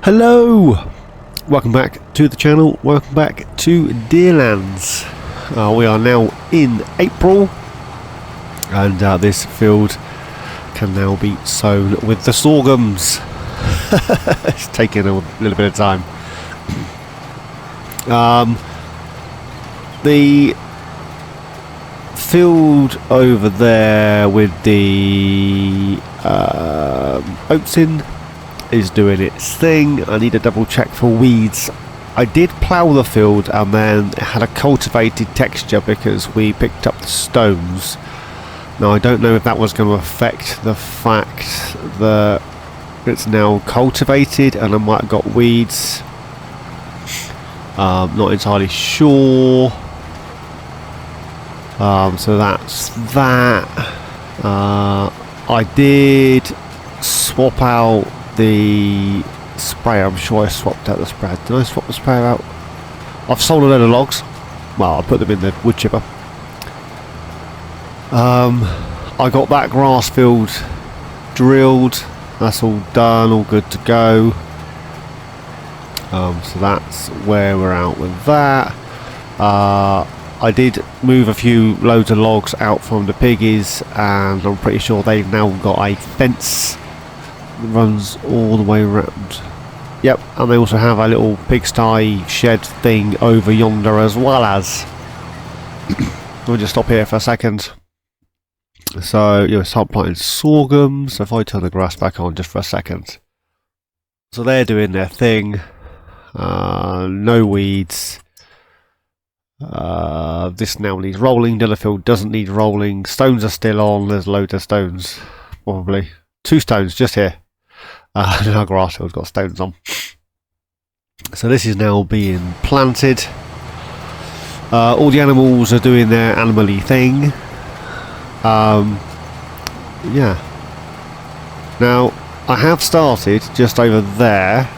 Hello! Welcome back to the channel, welcome back to Deerlands. We are now in April and this field can now be sown with the sorghums. It's taking a little bit of time. The field over there with the oats in is doing its thing. I need to double check for weeds. I did plough the field and then it had a cultivated texture because we picked up the stones. Now I don't know if that was going to affect the fact that it's now cultivated and I might have got weeds. Not entirely sure. So that's that. I did swap out the sprayer. I'm sure I swapped out the sprayer. Did I swap the sprayer out? I've sold a load of logs. Well, I put them in the wood chipper. I got that grass field drilled. That's all done, all good to go. So that's where we're at with that. I did move a few loads of logs out from the piggies, and I'm pretty sure they've now got a fence that runs all the way around. Yep, and they also have a little pigsty shed thing over yonder as well as. We'll just stop here for a second. So you know, start planting sorghum. So if I turn the grass back on just for a second, so they're doing their thing. No weeds. This now needs rolling. The other field doesn't need rolling. Stones are still on. There's loads of stones. Probably 2 stones just here. And our grass field's got stones on. So this is now being planted. All the animals are doing their animal-y thing. Yeah. Now I have started just over there,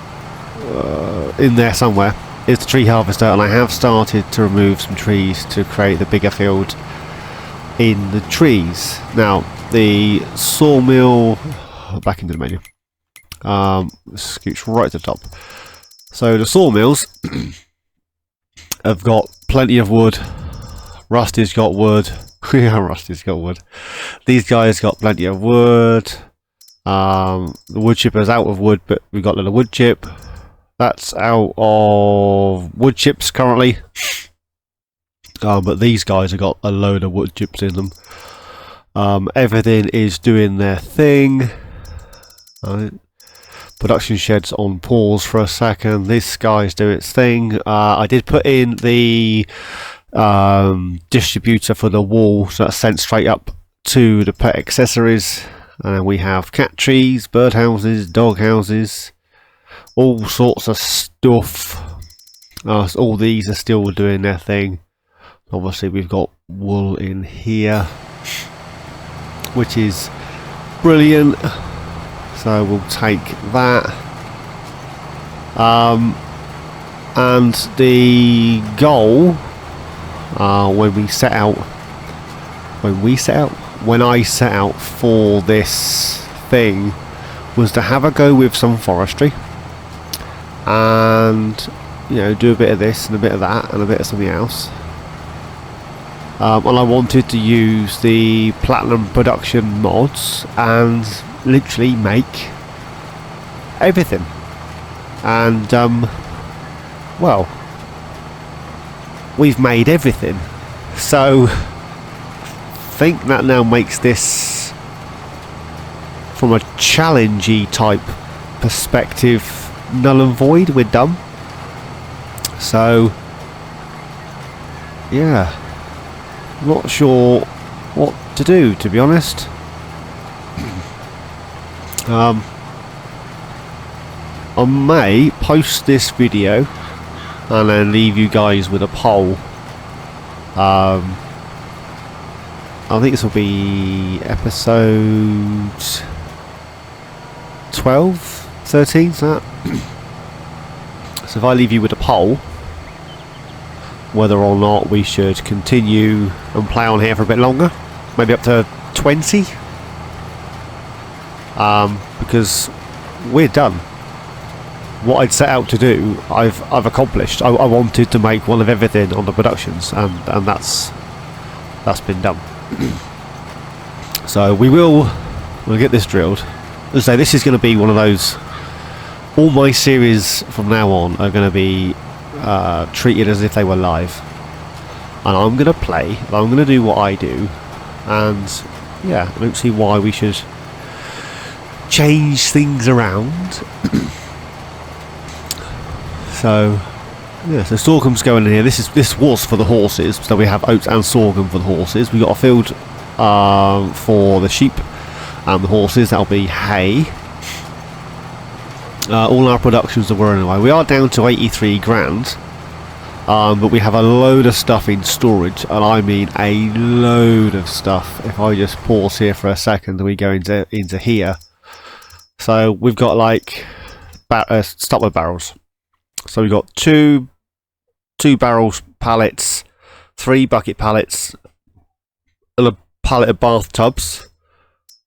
in there somewhere, is the tree harvester, and I have started to remove some trees to create the bigger field in the trees. Now the sawmill, back into the menu, scooch right to the top. So the sawmills have got plenty of wood. Rusty's got wood. Yeah, Rusty's got wood. These guys got plenty of wood. The wood chipper's out of wood, but we've got a little wood chip. That's out of wood chips currently. But these guys have got a load of wood chips in them. Everything is doing their thing. Production shed's on pause for a second. This guy's doing its thing. I did put in the distributor for the wall, so that's sent straight up to the pet accessories. And we have cat trees, bird houses, dog houses, all sorts of stuff. All these are still doing their thing. Obviously we've got wool in here, which is brilliant, so we'll take that. And the goal, when I set out for this thing, was to have a go with some forestry and, you know, do a bit of this and a bit of that and a bit of something else. And I wanted to use the platinum production mods and literally make everything. And well, we've made everything, so I think that now makes this, from a challengey type perspective, null and void. We're done. So yeah, not sure what to do, to be honest. I may post this video and then leave you guys with a poll. I think this will be episode 12, 13, is that? So if I leave you with a poll, whether or not we should continue and play on here for a bit longer, maybe up to 20, because we're done. what I'd set out to do, I've accomplished. I wanted to make one of everything on the productions, and that's been done. So we'll get this drilled. As I say, this is going to be one of those. All my series from now on are going to be treated as if they were live, and I'm going to play. I'm going to do what I do, and yeah, I don't see why we should change things around. So yeah, so sorghum's going in here. This was for the horses, so we have oats and sorghum for the horses. We got a field for the sheep and the horses. That'll be hay. All our productions are running away. We are down to 83 grand, but we have a load of stuff in storage, and I mean a load of stuff. If I just pause here for a second, we go into here. So we've got like start with barrels. So we've got two barrels pallets, 3 bucket pallets, and a pallet of bathtubs.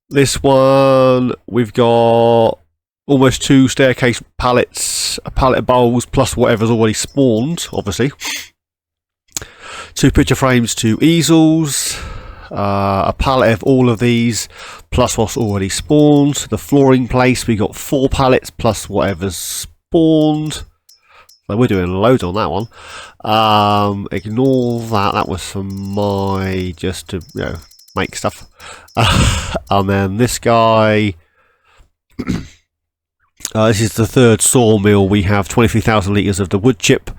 This one we've got almost 2 staircase pallets, a pallet of bowls plus whatever's already spawned, obviously. 2 picture frames, 2 easels, a pallet of all of these plus what's already spawned. The flooring place, we got 4 pallets plus whatever's spawned. So we're doing loads on that one. Ignore that. That was for my just to make stuff. And then this guy. This is the 3rd sawmill. We have 23,000 litres of the wood chip,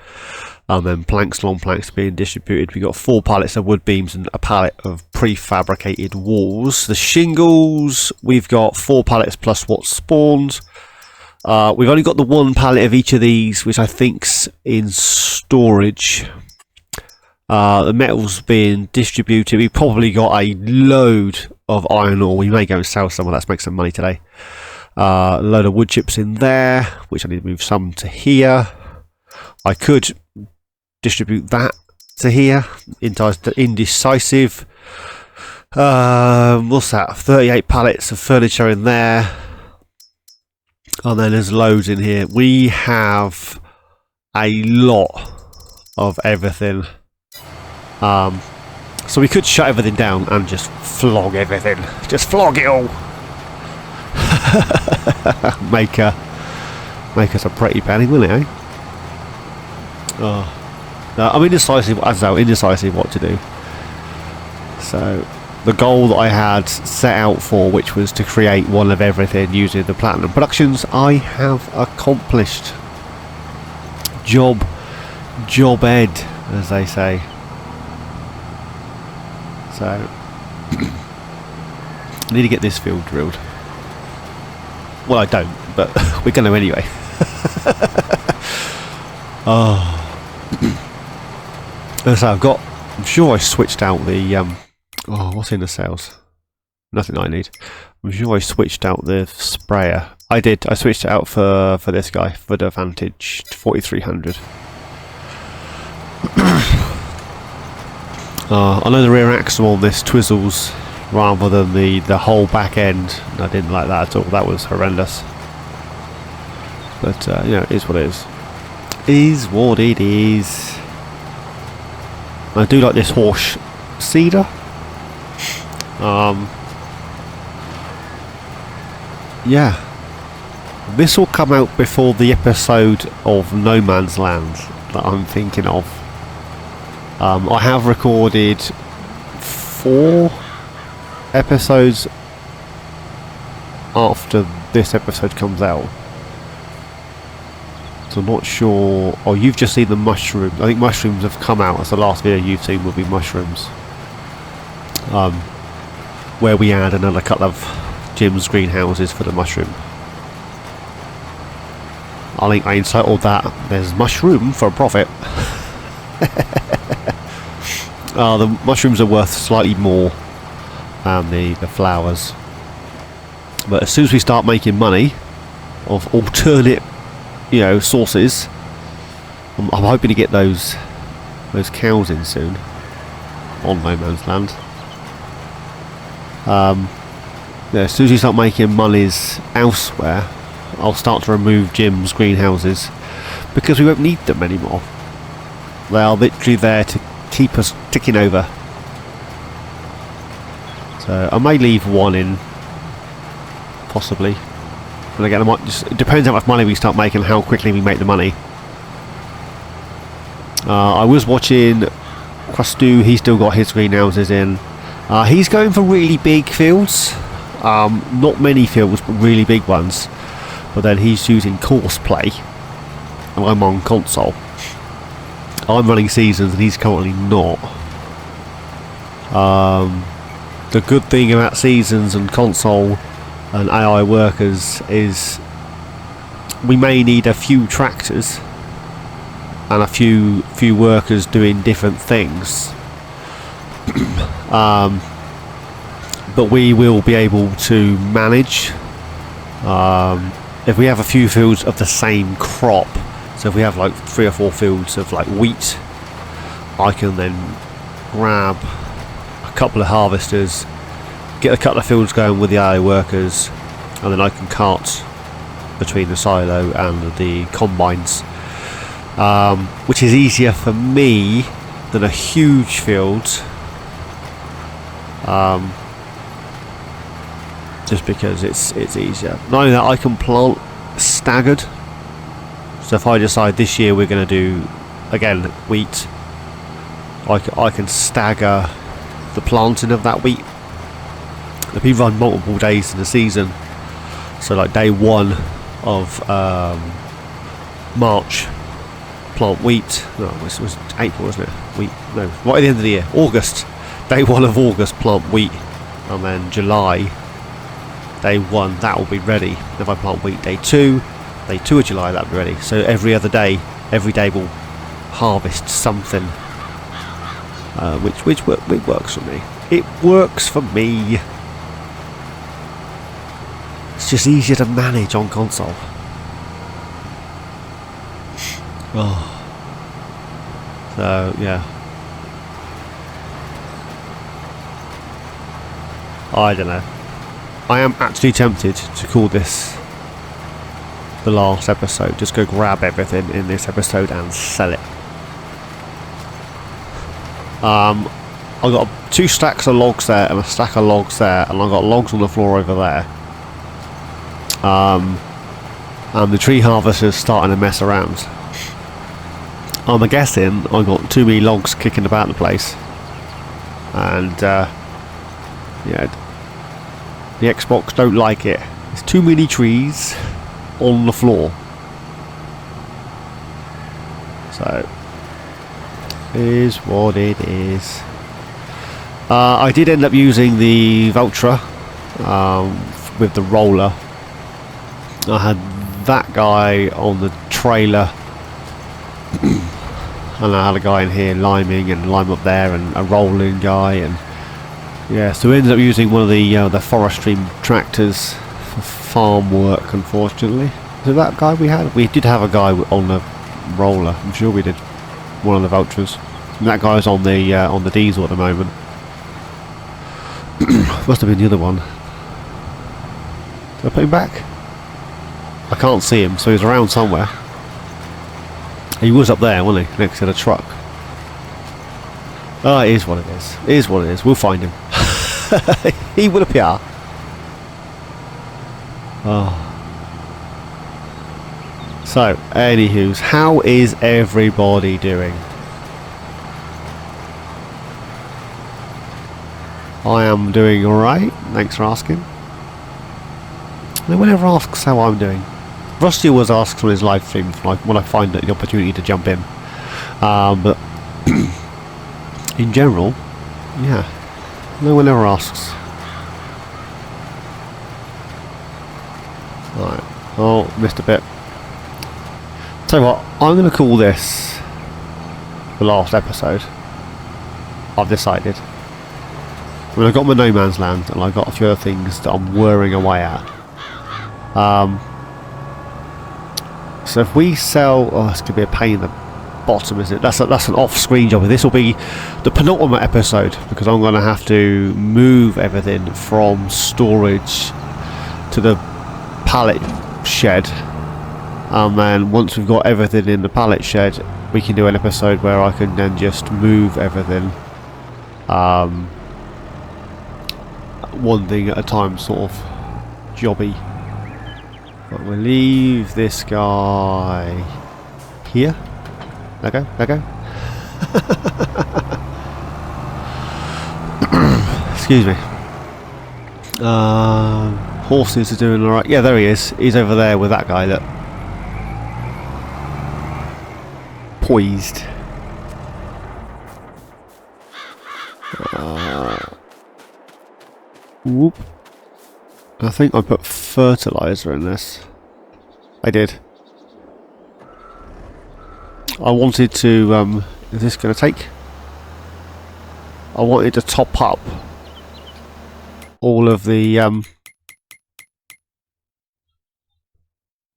and then planks, long planks being distributed. We got 4 pallets of wood beams and a pallet of prefabricated walls. The shingles, we've got 4 pallets plus what's spawned. We've only got the 1 pallet of each of these, which I think's in storage. The metal's being distributed. We've probably got a load of iron ore. We may go and sell some of that to make some money today. A load of wood chips in there, which I need to move some to here. I could distribute that to here. Indecisive. What's that? 38 pallets of furniture in there. And then there's loads in here. We have a lot of everything. So we could shut everything down and just flog everything. Just flog it all. make us a pretty penny, will it, eh? Oh. I'm indecisive what to do. So the goal that I had set out for, which was to create one of everything using the Platinum Productions, I have accomplished. Job ed, as they say. So I need to get this field drilled. Well, I don't, but we're going to anyway. Oh. So I'm sure I switched out the what's in the sales? Nothing I need. I'm sure I switched out the sprayer. I did. I switched it out for this guy, for the Vantage 4300. I know the rear axle on this twizzles rather than the whole back end. I didn't like that at all. That was horrendous. But it is what it is. Is what it is. I do like this horse cedar. Yeah. This will come out before the episode of No Man's Land that I'm thinking of. I have recorded 4 episodes after this episode comes out. So I'm not sure. Oh, you've just seen the mushrooms. I think mushrooms have come out. That's the last video you've seen will be mushrooms. Where we add another couple of Jim's greenhouses for the mushroom. I think I entitled that "There's Mushroom for a Profit." The mushrooms are worth slightly more than the flowers. But as soon as we start making money of alternate, sources, I'm hoping to get those cows in soon on No Man's Land. As soon as you start making monies elsewhere, I'll start to remove Jim's greenhouses because we won't need them anymore. They are literally there to keep us ticking over. So I may leave one in, possibly. But again, I might just, it depends how much money we start making, how quickly we make the money. I was watching Crustu, he's still got his greenhouses in. He's going for really big fields. Not many fields, but really big ones. But then he's using course play, and I'm on console. I'm running seasons, and he's currently not. The good thing about seasons and console and AI workers is we may need a few tractors and a few workers doing different things. But we will be able to manage if we have a few fields of the same crop. So if we have like 3 or 4 fields of like wheat, I can then grab a couple of harvesters, get a couple of fields going with the AI workers, and then I can cart between the silo and the combines, which is easier for me than a huge field. Just because it's easier. Not only that, I can plant staggered. So if I decide this year we're going to do again wheat, I can stagger the planting of that wheat. If we run multiple days in the season, so like day 1 of March, plant wheat. No, it was April, wasn't it? Wheat. No, right at the end of the year, August. Day 1 of August, plant wheat, and then July, day 1, that will be ready. If I plant wheat day 2 of July, that'll be ready. So every day will harvest something, which works for me. It works for me. It's just easier to manage on console. Oh. So yeah. I don't know. I am actually tempted to call this the last episode. Just go grab everything in this episode and sell it. I've got 2 stacks of logs there and a stack of logs there, and I've got logs on the floor over there. And the tree harvester's starting to mess around. I'm guessing I've got too many logs kicking about the place, and yeah, the Xbox don't like it. There's too many trees on the floor. So it is what it is. I did end up using the Vulture with the roller. I had that guy on the trailer and I had a guy in here liming and lime up there, and a rolling guy, and yeah, so we ended up using one of the forestry tractors for farm work. Unfortunately, so that guy we did have a guy on the roller. I'm sure we did one of the Vultures. And that guy's on the diesel at the moment. Must have been the other one. Did I put him back? I can't see him, so he's around somewhere. He was up there, wasn't he? Next to the truck. Oh, it is what it is. It is what it is. We'll find him. He will appear. Oh. So, anywho's, how is everybody doing? I am doing alright. Thanks for asking. No one ever asks how I'm doing. Rusty always asks on his live stream when I find the opportunity to jump in. But in general, yeah, no one ever asks. Alright, oh, missed a bit. Tell you what, I'm going to call this the last episode. I've decided. I mean, I've got my no man's land, and I've got a few other things that I'm whirring away at. So if we sell, oh, it's going to be a pain in the bottom, isn't it? That's an off-screen job. This will be the penultimate episode, because I'm going to have to move everything from storage to the pallet shed, and then once we've got everything in the pallet shed, we can do an episode where I can then just move everything, one thing at a time, sort of jobby. But we'll leave this guy here. There go, there go. Excuse me. Horses are doing alright. Yeah, there he is. He's over there with that guy, look. Poised. Whoop. I think I put fertilizer in this. I did. I wanted to, is this going to take? I wanted to top up all of the,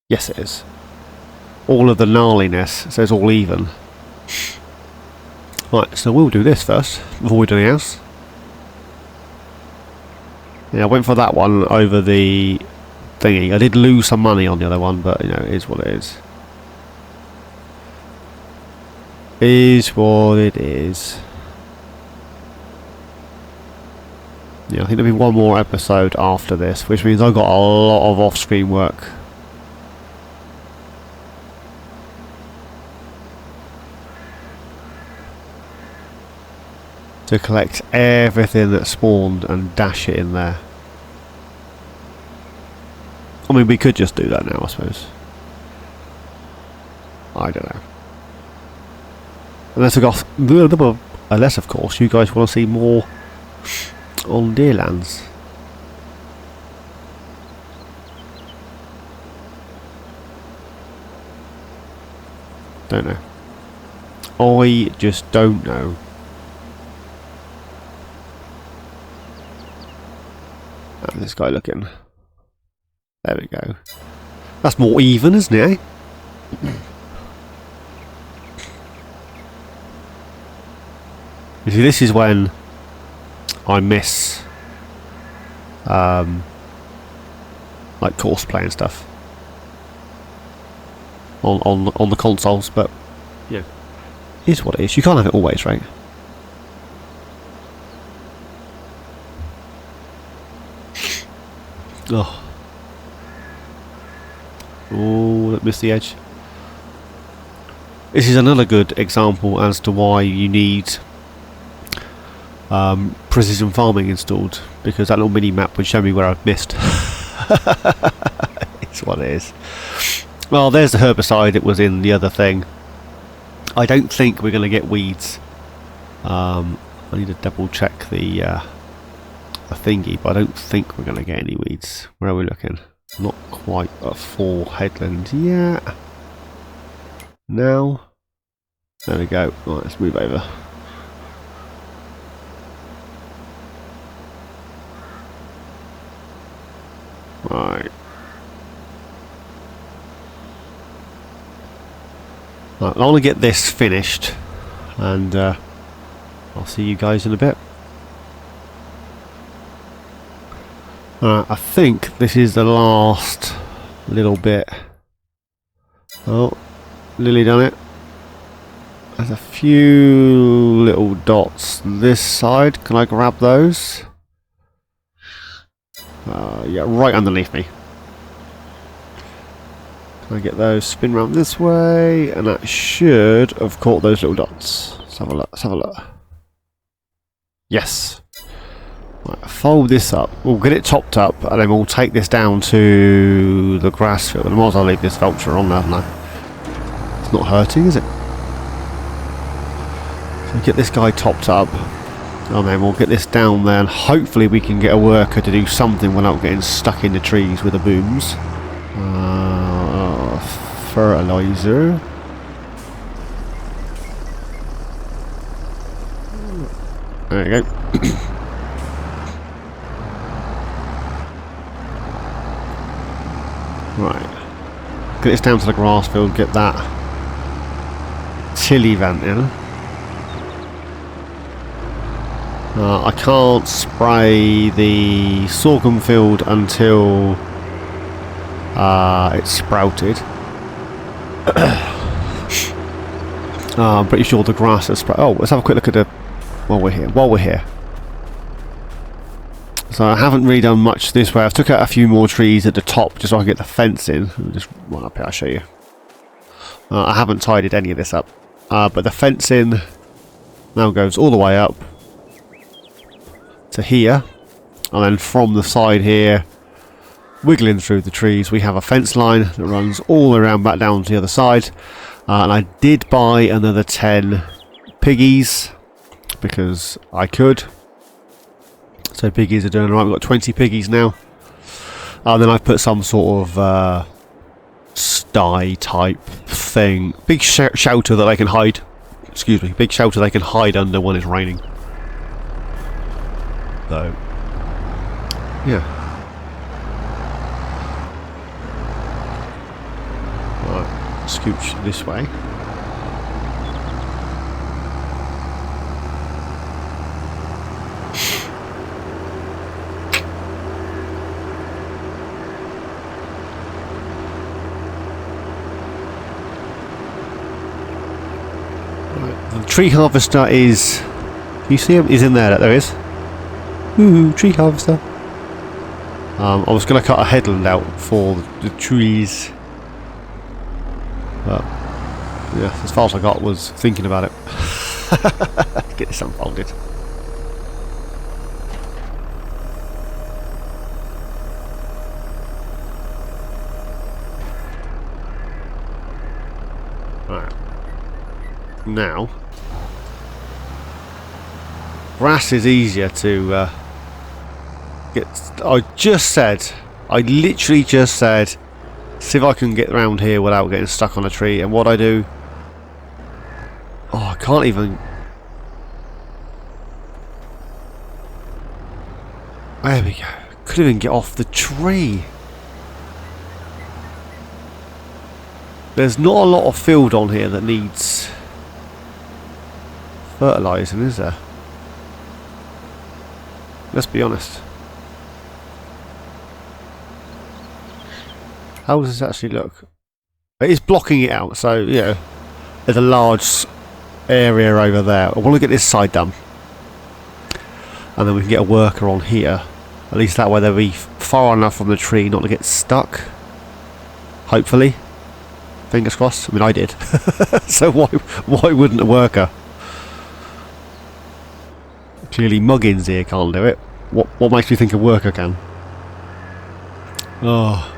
yes it is. All of the gnarliness, so it's all even. Right, so we'll do this first, before we do anything else. Yeah, I went for that one over the thingy. I did lose some money on the other one, but you know, it is what it is. Is what it is. Yeah, I think there'll be one more episode after this, which means I've got a lot of off-screen work. To collect everything that spawned and dash it in there. I mean, we could just do that now, I suppose. I don't know. Unless of course, you guys want to see more on Deerlands. Don't know. I just don't know. How's this guy looking? There we go. That's more even, isn't it, eh? You see, this is when I miss like courseplay and stuff on the consoles, but yeah, it's what it is. You can't have it always, right? Oh, that missed the edge. This is another good example as to why you need precision farming installed, because that little mini map would show me where I've missed. It's what it is. Well, there's the herbicide that was in the other thing. I don't think we're going to get weeds. I need to double check the thingy, but I don't think we're going to get any weeds. Where are we looking? Not quite at full headland yet. Now, there we go. Right, let's move over. Right. Right, I want to get this finished, and I'll see you guys in a bit. I think this is the last little bit. Oh, Lily done it. There's a few little dots this side. Can I grab those? Yeah, right underneath me. Can I get those? Spin round this way, and that should have caught those little dots. Let's have a look. Let's have a look. Yes. Right, fold this up. We'll get it topped up, and then we'll take this down to the grass field. And I might as well leave this vulture on there, haven't I? It's not hurting, is it? So get this guy topped up, and then we'll get this down there, and hopefully we can get a worker to do something without getting stuck in the trees with the booms. Fertilizer. There you go. Right, get this down to the grass field, get that chili vent in. I can't spray the sorghum field until It's sprouted. I'm pretty sure the grass has sprouted. Oh, let's have a quick look at the... While we're here. So I haven't really done much this way. I've took out a few more trees at the top just so I can get the fence in. Just one up here, I'll show you. I haven't tidied any of this up. But the fencing now goes all the way up to here. And then from the side here, wiggling through the trees, we have a fence line that runs all the way around back down to the other side. And I did buy another 10 piggies because I could. So piggies are doing alright. We've got 20 piggies now. And then I've put some sort of sty type thing. Big shelter that they can hide. Excuse me. Big shelter they can hide under when it's raining. So, yeah. Right, scooch this way. The tree harvester is... Can you see him? He's in there. There is. Ooh, tree harvester. I was going to cut a headland out for the trees. But, yeah, as far as I got was thinking about it. Get this unfolded. Right. Now, grass is easier to get. I literally just said, see if I can get around here without getting stuck on a tree. And what I do, I can't even. There we go. Couldn't even get off the tree. There's not a lot of field on here that needs fertilising, is there? Let's be honest. How does this actually look? It is blocking it out, so, you know, there's a large area over there. I want to get this side done. And then we can get a worker on here. At least that way they'll be far enough from the tree not to get stuck. Hopefully. Fingers crossed. I mean, I did. So why wouldn't a worker? Clearly Muggins here can't do it. What makes me think a worker can? Oh.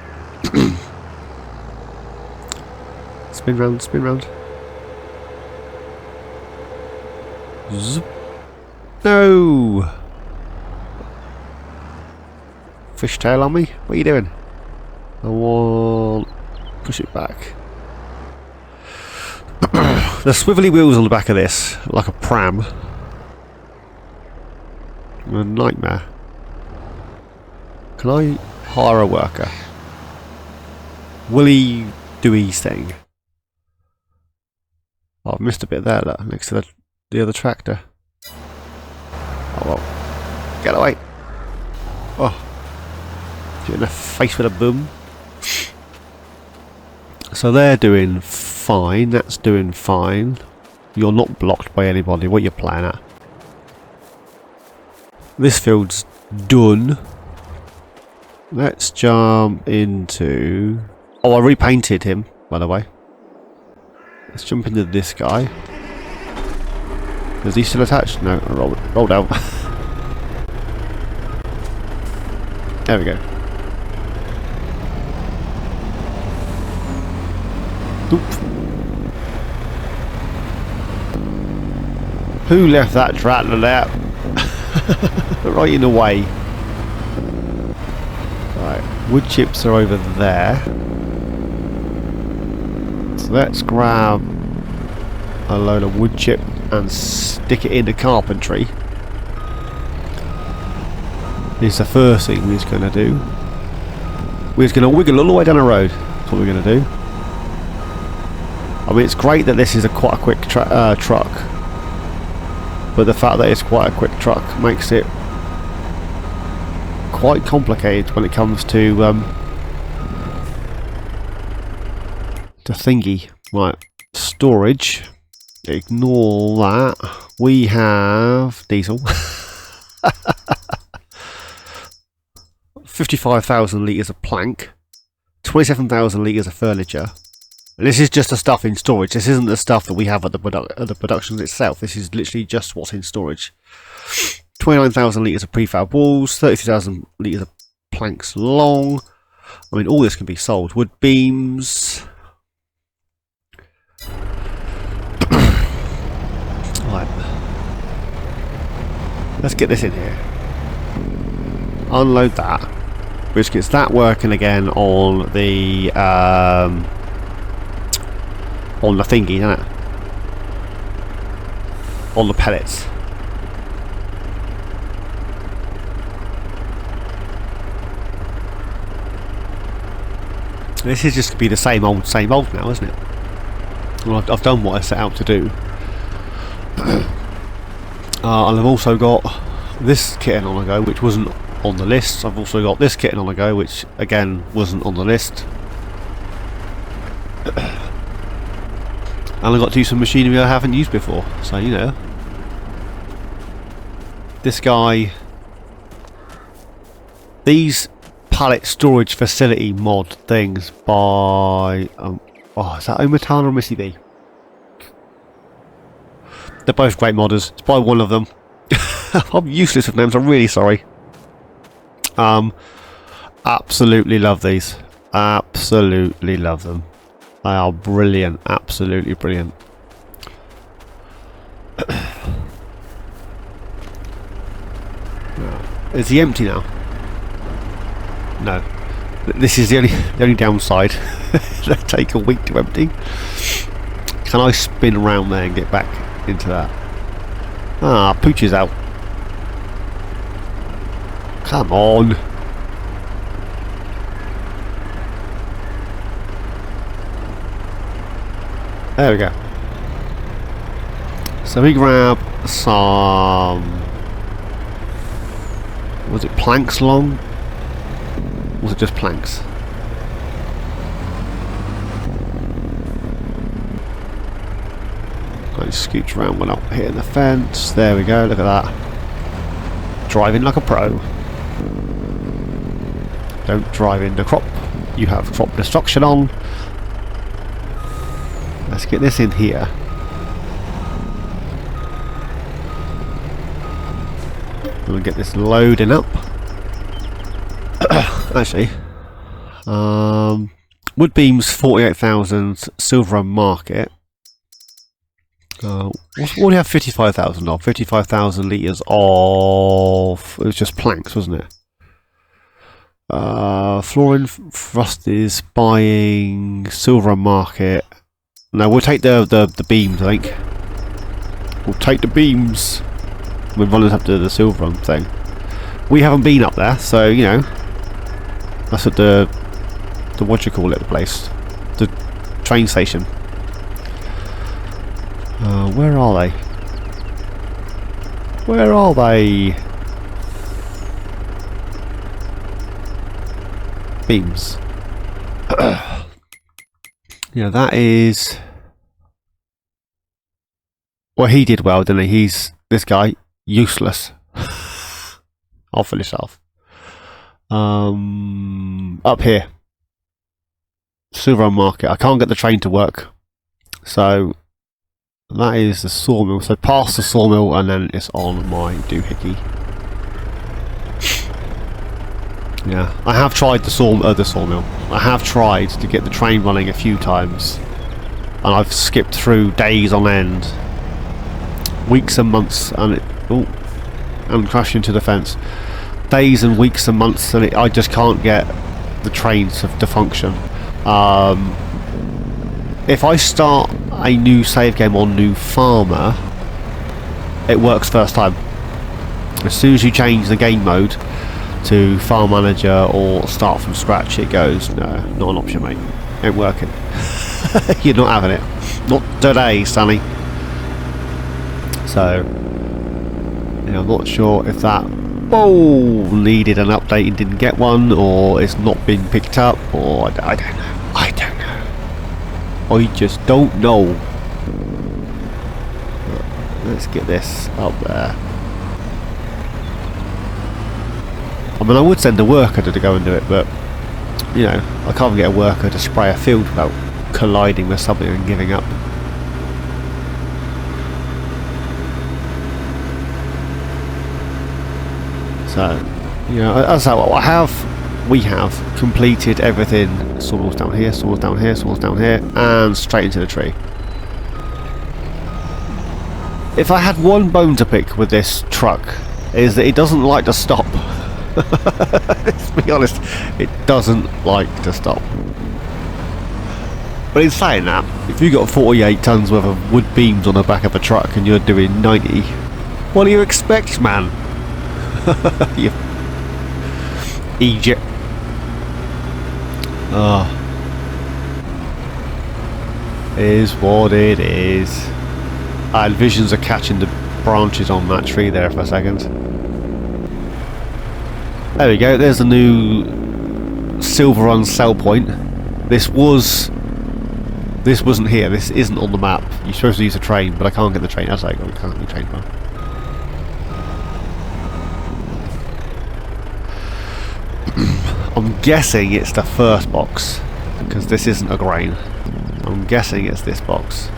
Spin round, spin round. Zoop. No! Fishtail on me? What are you doing? I want... Push it back. The swivelly wheels on the back of this, like a pram. A nightmare. Can I hire a worker? Will he do his thing? Oh, I've missed a bit there, look, next to the other tractor. Oh well. Get away. Oh. Get in the face with a boom. So they're doing fine, that's doing fine. You're not blocked by anybody, what are you playing at? This field's done. Let's jump into... Oh, I repainted him, by the way. Let's jump into this guy. Is he still attached? No, I rolled out. There we go. Oop. Who left that tractor there? Right in the way. Right, wood chips are over there. So let's grab a load of wood chip and stick it into carpentry. It's the first thing we're going to do. We're just going to wiggle all the way down the road. That's what we're going to do. I mean, it's great that this is quite a quick truck, but the fact that it's quite a quick truck makes it quite complicated when it comes to the thingy. Right, storage. Ignore that. We have diesel. 55,000 litres of plank. 27,000 litres of furniture. And this is just the stuff in storage. This isn't the stuff that we have at the production itself. This is literally just what's in storage. 29,000 litres of prefab walls. 32,000 litres of planks long. I mean, all this can be sold. Wood beams. Right. Let's get this in here. Unload that, which gets that working again on the thingy, isn't it? On the pellets. This is just going to be the same old now, isn't it? Well, I've done what I set out to do. And I've also got this kitten on the go, which wasn't on the list. I've also got this kitten on the go, which again wasn't on the list. And I've got to do some machinery I haven't used before. So, you know, this guy, these pallet storage facility mod things by oh, is that Ometan or Missy B? They're both great modders. It's by one of them. I'm useless with names, I'm really sorry. Absolutely love these. Absolutely love them. They are brilliant. Absolutely brilliant. Is he empty now? No. This is the only downside. They take a week to empty. Can I spin around there and get back into that? Ah, Pooch is out. Come on. There we go. So we grab some... Was it planks long? Or was it just planks? I scooch around when I'm hitting the fence. There we go, look at that. Driving like a pro. Don't drive in the crop. You have crop destruction on. Let's get this in here. We'll get this loading up. Actually, wood beams 48,000, silver and market. What do we have 55,000 of? 55,000 litres of... It was just planks, wasn't it? Flooring Frost is buying silver and market. No, we'll take the beams, I think. We'll take the beams. We're running up to the silver thing. We haven't been up there, so, you know, that's at the what do you call it, the place? The train station. Where are they? Where are they? Beams. Yeah, that is... Well, he did well, didn't he? He's... This guy, useless. I'll finish off. Up here. Silver market. I can't get the train to work. So, that is the sawmill. So, past the sawmill and then it's on my doohickey. Yeah, I have tried the sawmill. I have tried to get the train running a few times. And I've skipped through days on end. Weeks and months and it... Oh, and crashed into the fence. Days and weeks and months and I just can't get the train to function. If I start a new save game on New Farmer, it works first time. As soon as you change the game mode to Farm Manager or start from scratch, it goes, no, not an option, mate. Ain't working. You're not having it. Not today, Sonny. So, yeah, I'm not sure if that needed an update and didn't get one, or it's not been picked up, or I don't know. I don't know. I just don't know. Let's get this up there. I mean, I would send a worker to go and do it, but you know, I can't get a worker to spray a field without colliding with something and giving up. So, you know, as we have completed everything. Soils down here, soils down here, soils down here, and straight into the tree. If I had one bone to pick with this truck, is that it doesn't like to stop. Let's be honest, it doesn't like to stop. But in saying that, if you got 48 tons worth of wood beams on the back of a truck and you're doing 90, what do you expect, man? You Egypt. Oh, is what it is. I had visions of catching the branches on that tree there for a second. There we go, there's a new silver run sell point. This wasn't here, this isn't on the map. You're supposed to use a train, but I can't get the train. That's like, I can't get the train from. I'm guessing it's the first box, because this isn't a grain. I'm guessing it's this box.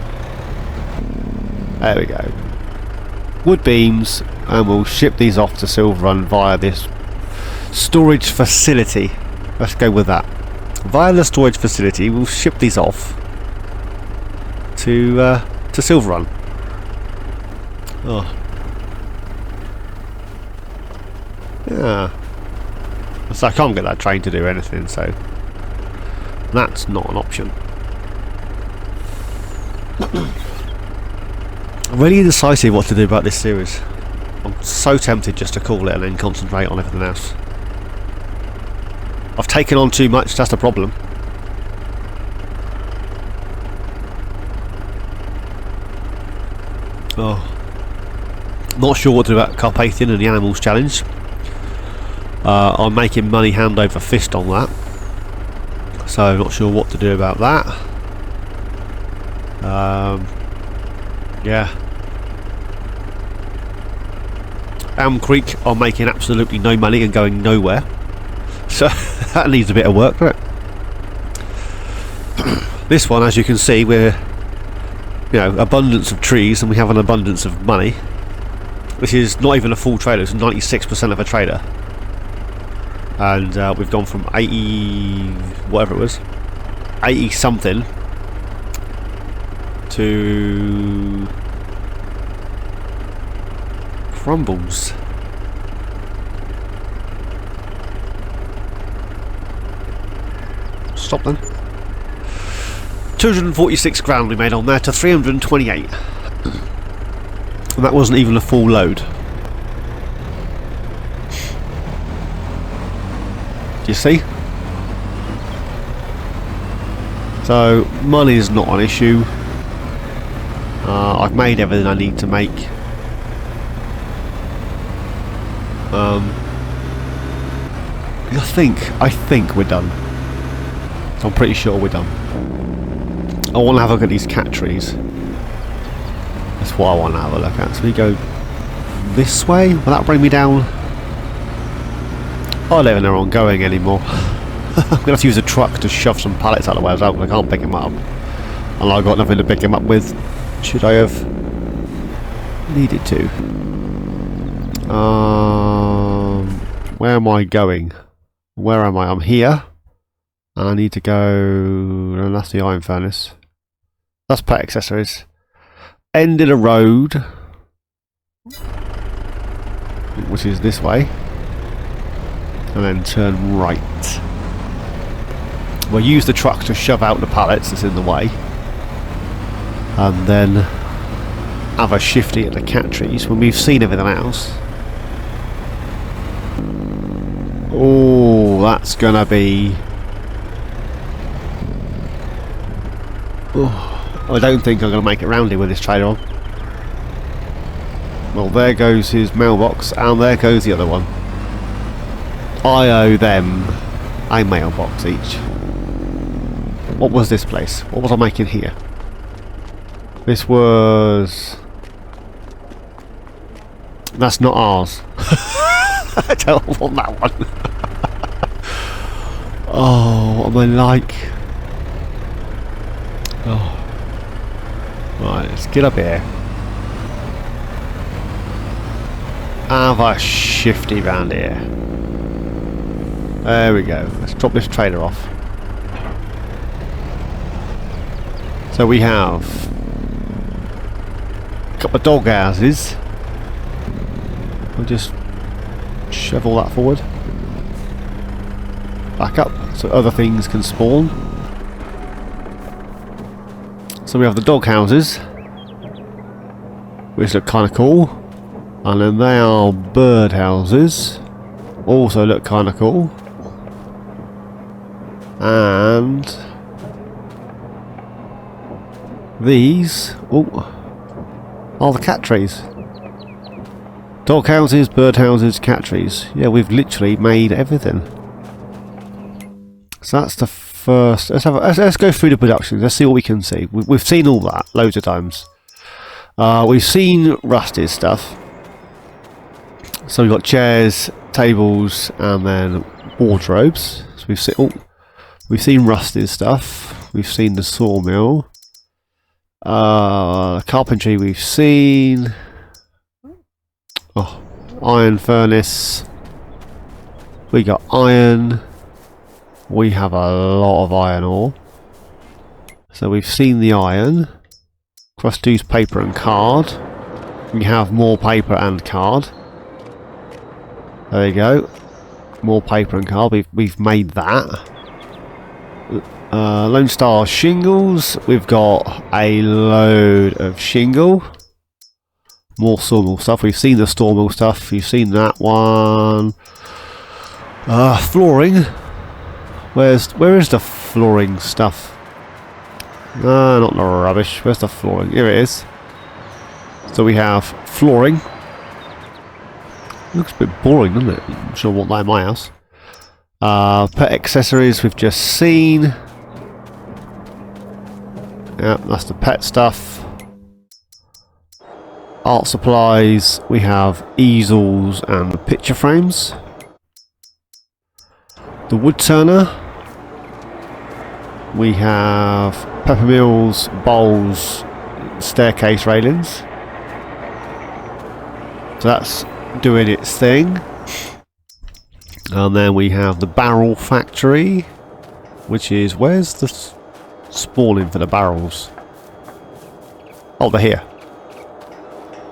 There we go. Wood beams, and we'll ship these off to Silver Run via this storage facility. Let's go with that. Via the storage facility, we'll ship these off to Silver Run. Oh. Yeah. So I can't get that train to do anything, so that's not an option. I'm really indecisive what to do about this series. I'm so tempted just to call it and then concentrate on everything else. I've taken on too much, that's the problem. Oh. Not sure what to do about Carpathian and the Animals Challenge. I'm making money hand over fist on that, so I'm not sure what to do about that. Yeah. Elm Creek are making absolutely no money and going nowhere, so that needs a bit of work, doesn't it? This one, as you can see, we're, you know, abundance of trees and we have an abundance of money. This is not even a full trailer, it's 96% of a trailer. And we've gone from 80, whatever it was, 80 something to crumbles. Stop then. 246 grand we made on there to 328. And that wasn't even a full load. Do you see? So money is not an issue. I've made everything I need to make. I think we're done. I'm pretty sure we're done. I want to have a look at these cat trees. That's what I want to have a look at. So we go this way. Will that bring me down? I don't even know where I'm going anymore. I'm going to have to use a truck to shove some pallets out of the way as well, because I can't pick them up. And I've got nothing to pick them up with. Should I have needed to? Where am I going? Where am I? I'm here. And I need to go... And that's the iron furnace. That's pet accessories. End of the road. Which is this way. And then turn right. We'll use the truck to shove out the pallets that's in the way. And then have a shifty at the cat trees when we've seen everything else. Oh, that's gonna be... Oh, I don't think I'm gonna make it round here with this trailer on. Well, there goes his mailbox, and there goes the other one. I owe them a mailbox each. What was this place? What was I making here? This was... That's not ours. I don't want that one. Oh, what am I like? Oh. Right, let's get up here. Have a shifty round here. There we go. Let's drop this trailer off. So we have a couple of dog houses. We'll just shove all that forward. Back up so other things can spawn. So we have the dog houses, which look kind of cool. And then they are bird houses. Also look kind of cool. And these are the cat trees. Dog houses, bird houses, cat trees. Yeah, we've literally made everything. So that's the first. Let's go through the productions. Let's see what we can see. We've seen all that loads of times. We've seen Rusty's stuff. So we've got chairs, tables, and then wardrobes. So we've seen Rusty's stuff. We've seen the sawmill. Carpentry we've seen. Oh, iron furnace. We got iron. We have a lot of iron ore. So we've seen the iron. Cross-use paper and card. We have more paper and card. There you go. More paper and card. We've made that. Lone Star shingles. We've got a load of shingle. More sawmill stuff. We've seen the sawmill stuff. You've seen that one. Flooring. Where is the flooring stuff? Not the rubbish. Where's the flooring? Here it is. So we have flooring. Looks a bit boring, doesn't it? I'm sure I want that in my house. Pet accessories we've just seen. Yeah, that's the pet stuff. Art supplies. We have easels and picture frames. The wood turner. We have pepper mills, bowls, staircase railings. So that's doing its thing. And then we have the barrel factory, which is, where's the spawning for the barrels? Oh, they're here.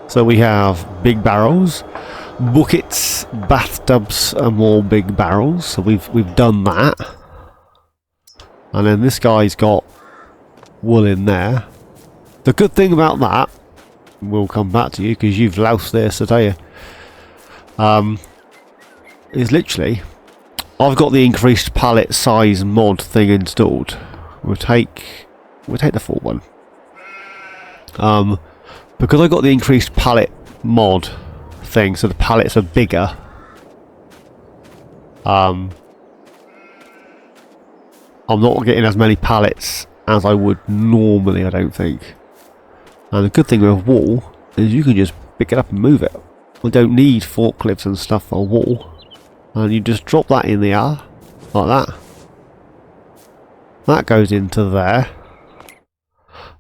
So we have big barrels, buckets, bathtubs, and more big barrels. So we've done that. And then this guy's got wool in there. The good thing about that, we'll come back to you because you've loused this, I tell you. Is literally, I've got the increased pallet size mod thing installed. We'll take the full one. Because I got the increased pallet mod thing, so the pallets are bigger. I'm not getting as many pallets as I would normally, I don't think. And the good thing with wool is you can just pick it up and move it. We don't need forklifts and stuff for wool. And you just drop that in the air, like that. That goes into there.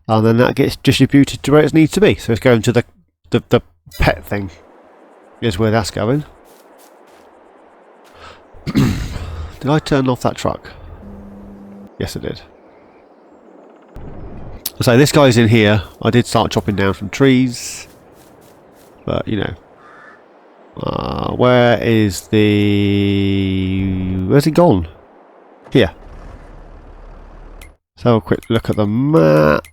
And then that gets distributed to where it needs to be. So it's going to the pet thing. Is where that's going. Did I turn off that truck? Yes, I did. So this guy's in here. I did start chopping down some trees. But, you know. Where is the... Where's he gone? Here. So a quick look at the map.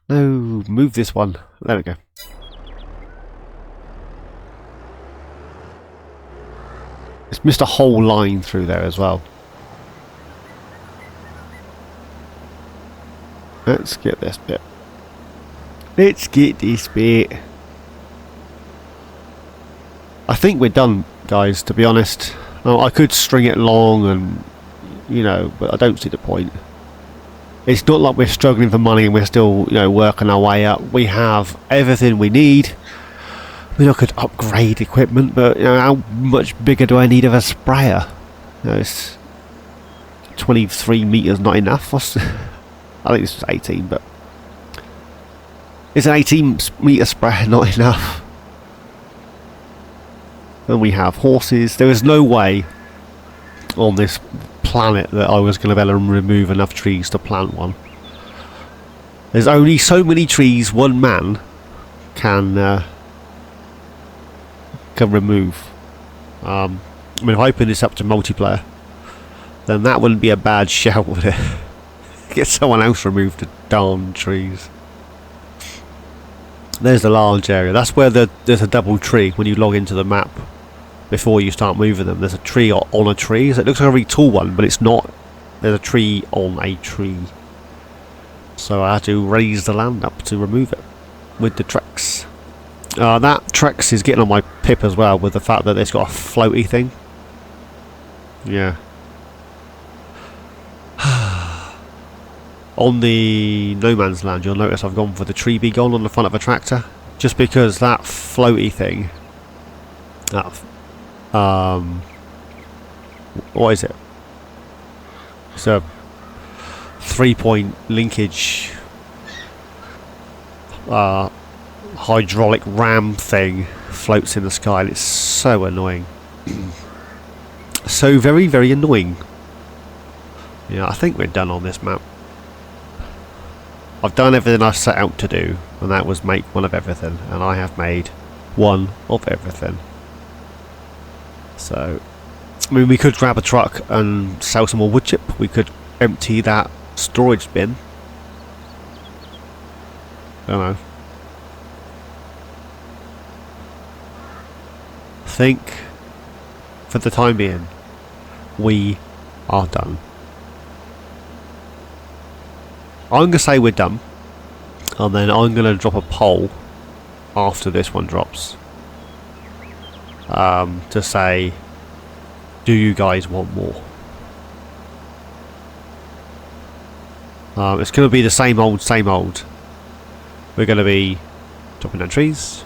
No, move this one. There we go. It's missed a whole line through there as well. Let's get this bit. Let's get this bit. I think we're done, guys, to be honest. I could string it long and, you know, but I don't see the point. It's not like we're struggling for money and we're still, you know, working our way up. We have everything we need. I mean, I could upgrade equipment, but you know, how much bigger do I need of a sprayer? You know, it's 23 meters not enough. I think it's 18, but is an 18 meter sprayer not enough? And we have horses. There is no way on this planet that I was going to be able to remove enough trees to plant one. There's only so many trees one man can remove. I mean, if I open this up to multiplayer, then that wouldn't be a bad shout, would it? Get someone else remove the darn trees. There's the large area. That's where there's a double tree when you log into the map. Before you start moving them, there's a tree on a tree. So it looks like a really tall one, but it's not. There's a tree on a tree. So I had to raise the land up to remove it with the Trex. That Trex is getting on my pip as well with the fact that it's got a floaty thing. Yeah. On the no man's land, you'll notice I've gone for the tree be gone on the front of a tractor, just because that floaty thing, what is it? It's a 3-point linkage hydraulic ram thing floats in the sky, and it's so annoying. So very, very annoying. Yeah, I think we're done on this map. I've done everything I set out to do, and that was make one of everything, and I have made one of everything. So, I mean, we could grab a truck and sell some more wood chip. We could empty that storage bin. I don't know. I think, for the time being, we are done. I'm going to say we're done, and then I'm going to drop a poll after this one drops to say, do you guys want more? It's going to be the same old, same old. We're going to be chopping down trees,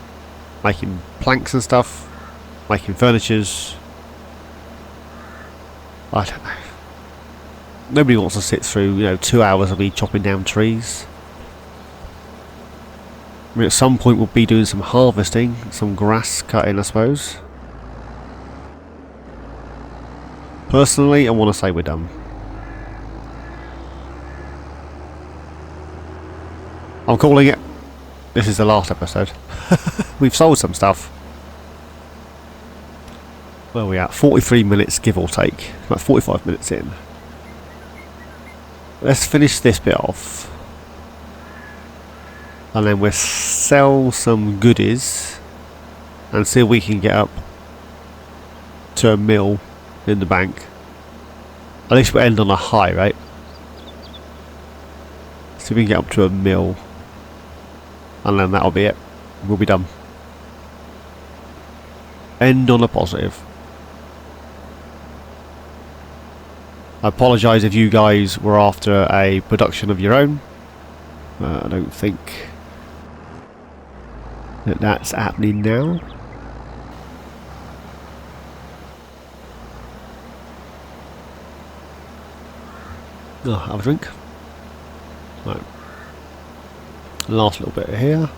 making planks and stuff, making furnitures. I don't know. Nobody wants to sit through, you know, 2 hours of me chopping down trees. I mean, at some point we'll be doing some harvesting, some grass cutting, I suppose. Personally, I want to say we're done. I'm calling it. This is the last episode. We've sold some stuff. Where are we at? 43 minutes, give or take. About 45 minutes in. Let's finish this bit off, and then we'll sell some goodies and see if we can get up to a mil in the bank. At least we'll end on a high, right? See if we can get up to a mil, and then that'll be it. We'll be done. End on a positive. I apologise if you guys were after a production of your own. I don't think that that's happening now. Oh, have a drink. Right. Last little bit here.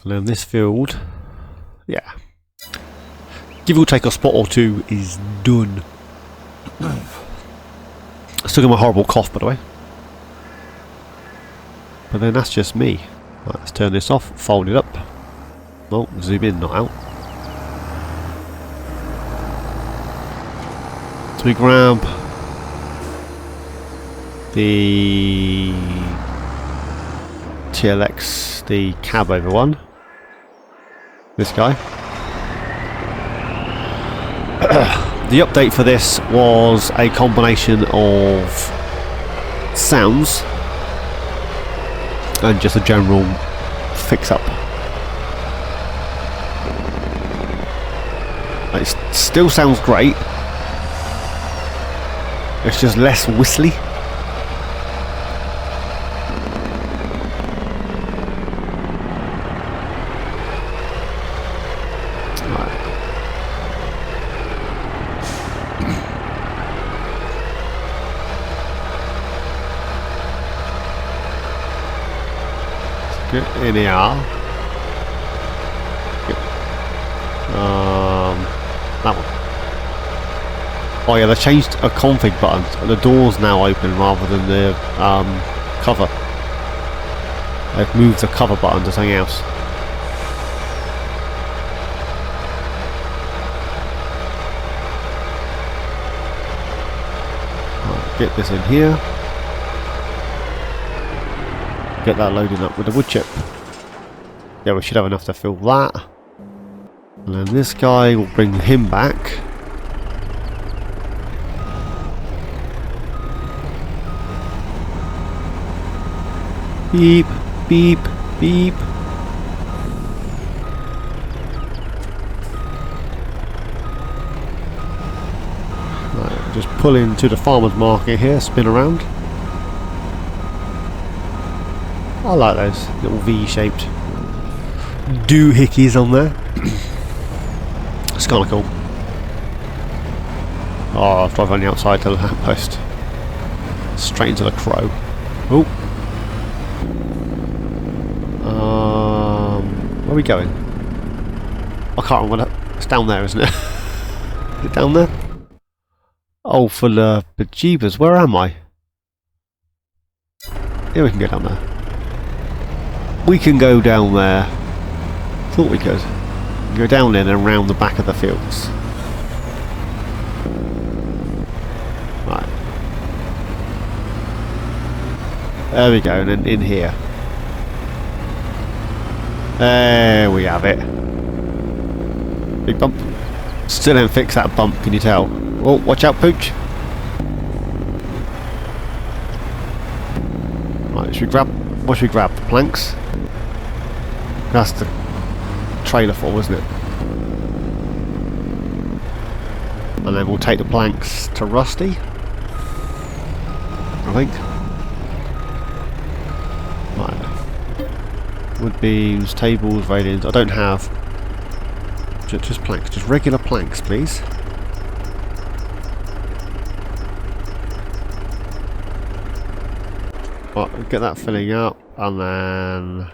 And then this field, yeah. Give or take a spot or two is done. Still got my horrible cough, by the way. But then that's just me. Right, let's turn this off, fold it up. Oh, zoom in, not out. So we grab the TLX, the cab over one. This guy. The update for this was a combination of sounds and just a general fix up. It still sounds great. It's just less whistly. Get in here. That one. Oh yeah, they changed a config button. The door's now open rather than the cover. They've moved the cover button to something else. Right, get this in here. Get that loaded up with the wood chip. Yeah, we should have enough to fill that. And then this guy will bring him back. Beep, beep, beep. Right, just pull into the farmer's market here, spin around. I like those little V-shaped doohickeys on there. It's kind of cool. Oh, I'll drive on the outside to the lamppost. Straight into the crow. Oh. Where are we going? I can't remember that. It's down there, isn't it? Is it down there? Oh, for the bejeebers. Where am I? Yeah, we can go down there. We can go down there. Thought we could. Go down there and around the back of the fields. Right. There we go, and then in here. There we have it. Big bump. Still didn't fix that bump, can you tell? Oh, watch out, Pooch. Right, should we grab... What should we grab? The planks? That's the trailer for, isn't it? And then we'll take the planks to Rusty, I think. Right. Wood beams, tables, railings. I don't have just planks, just regular planks, please. Right, we'll get that filling up, and then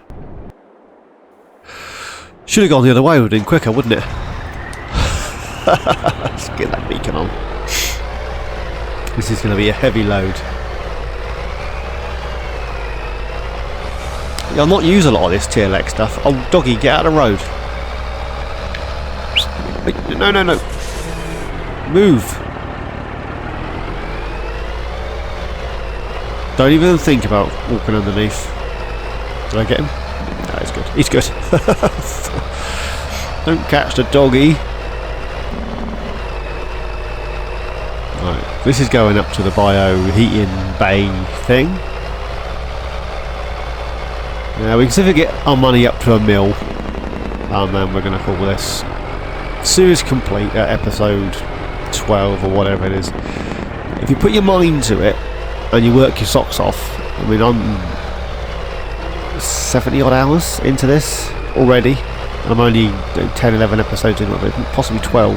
should have gone the other way. Would have been quicker, wouldn't it? Let's get that beacon on. This is going to be a heavy load. I'll not use a lot of this TLX stuff. Oh, doggy, get out of the road. No, no, no. Move. Don't even think about walking underneath. Did I get him? No, he's good. He's good. Don't catch the doggy. Right, this is going up to the bio-heating bay thing. Now we can see if we get our money up to a mil, and then we're going to call this series complete at episode 12 or whatever it is. If you put your mind to it and you work your socks off, I mean, I'm 70 odd hours into this already. I'm only 10, 11 episodes in, possibly 12.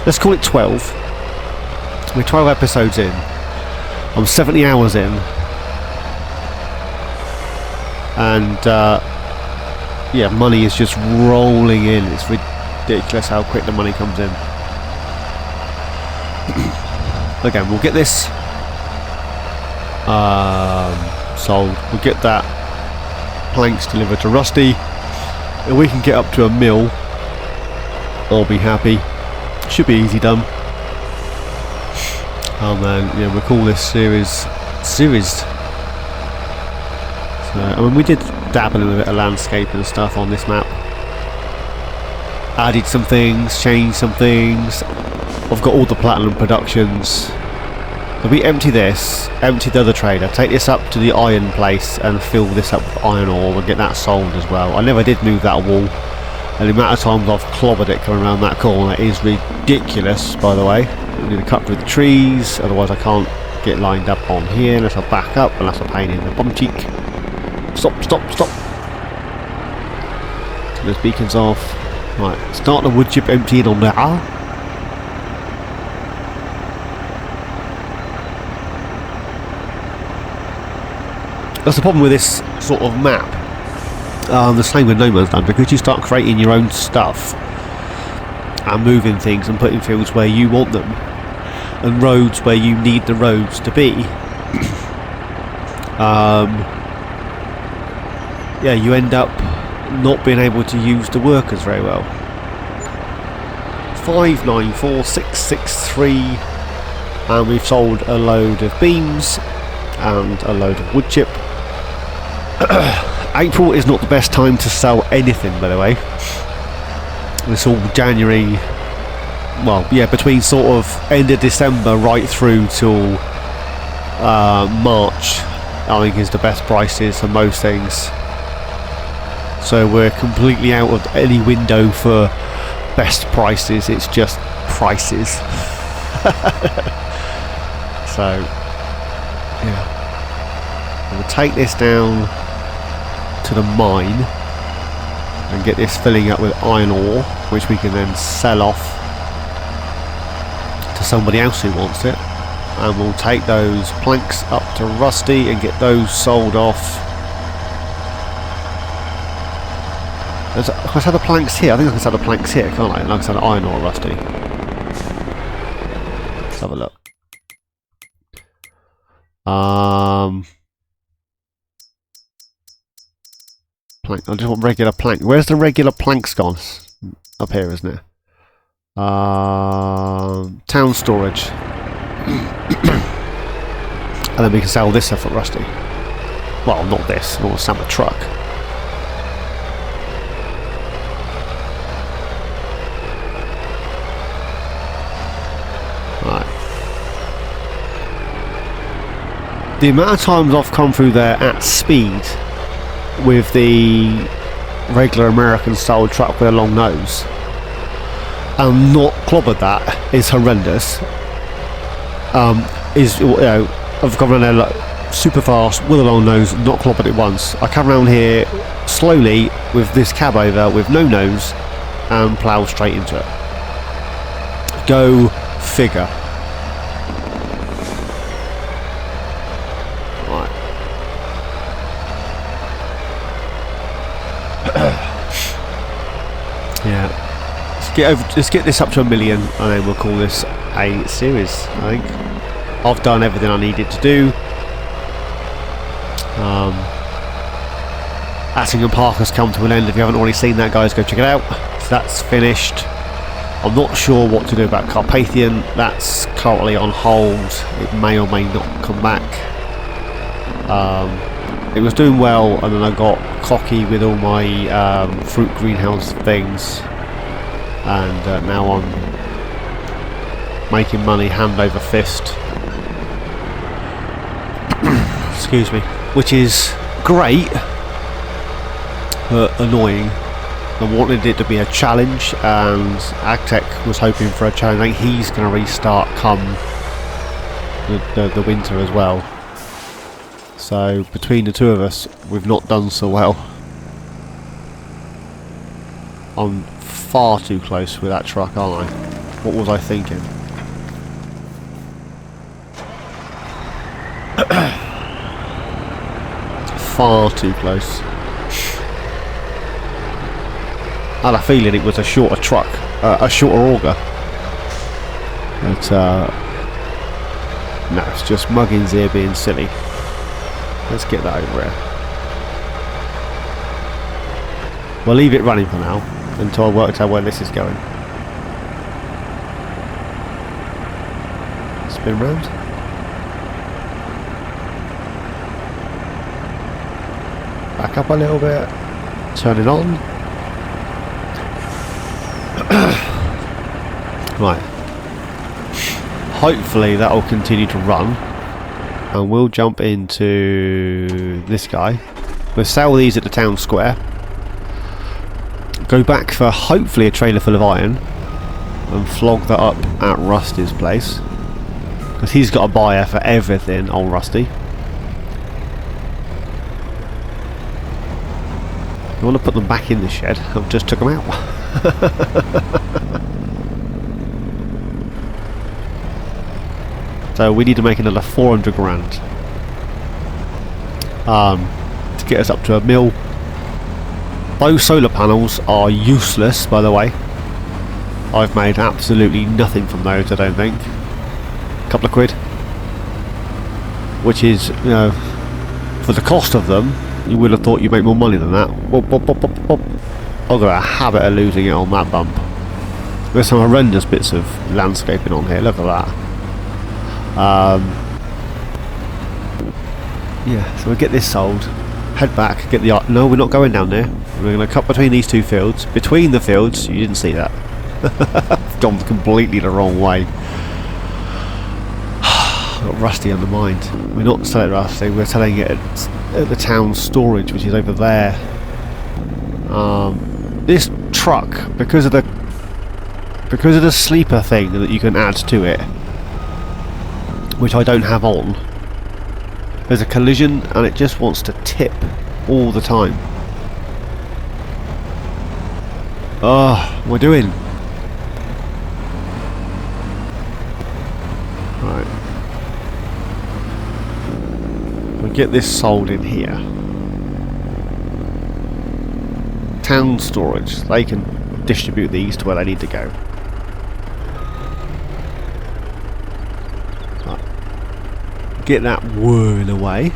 Let's call it 12. We're 12 episodes in. I'm 70 hours in. And yeah, money is just rolling in. It's ridiculous how quick the money comes in. Again, we'll get this sold. We'll get that planks delivered to Rusty. If we can get up to a mil, I'll be happy. Should be easy done. And then, yeah, we'll call this series. So, I mean, we did dabble in a bit of landscape and stuff on this map. Added some things, changed some things. I've got all the platinum productions. If we empty this, empty the other trailer, take this up to the iron place and fill this up with iron ore and get that sold as well. I never did move that wall, and the amount of times I've clobbered it coming around that corner is ridiculous, by the way. I need to cut through the trees, otherwise I can't get lined up on here unless I back up, and that's a pain in the bum cheek. Stop, stop, stop. Turn those beacons off. Right, start the wood chip emptying on there. That's the problem with this sort of map. The same with No Man's Land, because you start creating your own stuff and moving things and putting fields where you want them and roads where you need the roads to be. Yeah, you end up not being able to use the workers very well. 594663, and we've sold a load of beams and a load of wood chip. April is not the best time to sell anything, by the way. It's all January, well, yeah, between sort of end of December right through till March, I think is the best prices for most things. So we're completely out of any window for best prices, it's just prices. So, yeah. We'll take this down to the mine and get this filling up with iron ore, which we can then sell off to somebody else who wants it, and we'll take those planks up to Rusty and get those sold off. I can sell the planks here. I think I can sell the planks here, can't I? And I can sell the iron ore, Rusty. Let's have a look. Plank. I just want regular plank. Where's the regular planks gone? Up here, isn't it? Town storage. And then we can sell this stuff at Rusty. Well, not this. I want to sell the truck. Right. The amount of times I've come through there at speed with the regular American style truck with a long nose and not clobbered that is horrendous. I've gone around there like super fast with a long nose, not clobbered it once. I come around here slowly with this cab over with no nose and plough straight into it. Go figure. Yeah, let's get this up to 1 million, and then we'll call this a series. I think I've done everything I needed to do. Attingham Park has come to an end. If you haven't already seen that, guys, go check it out. So that's finished. I'm not sure what to do about Carpathian. That's currently on hold. It may or may not come back. It was doing well, and then I got cocky with all my fruit greenhouse things, and now I'm making money hand over fist. Excuse me, which is great but annoying. I wanted it to be a challenge, and AgTech was hoping for a challenge. I think he's going to restart come the winter as well. So between the two of us, we've not done so well. I'm far too close with that truck, aren't I? What was I thinking? Far too close. I had a feeling it was a shorter truck, a shorter auger. But no, it's just Muggins here being silly. Let's get that over here. We'll leave it running for now until I work out where this is going. Spin round. Back up a little bit. Turn it on. Right. Hopefully that will continue to run. And we'll jump into this guy. We'll sell these at the town square. Go back for hopefully a trailer full of iron. and flog that up at Rusty's place, because he's got a buyer for everything on Rusty. I want to put them back in the shed. I've just took them out. So we need to make another 400 grand to get us up to a mil. Those solar panels are useless, by the way. I've made absolutely nothing from those, I don't think. A couple of quid, which is, you know, for the cost of them, you would have thought you'd make more money than that. Whoop, whoop, whoop, whoop, whoop. I've got a habit of losing it on that bump. There's some horrendous bits of landscaping on here. Look at that. Yeah, so we'll get this sold. Head back. Get the. No, we're not going down there. We're going to cut between these two fields. Between the fields, you didn't see that. Gone completely the wrong way. Got Rusty on the mind. We're not selling Rusty. We're selling it at the town storage, which is over there. This truck, because of the sleeper thing that you can add to it, which I don't have on, there's a collision and it just wants to tip all the time. Oh, what am I doing? Right. We'll get this sold in here. Town storage. They can distribute these to where they need to go. Right. Get that whirring away.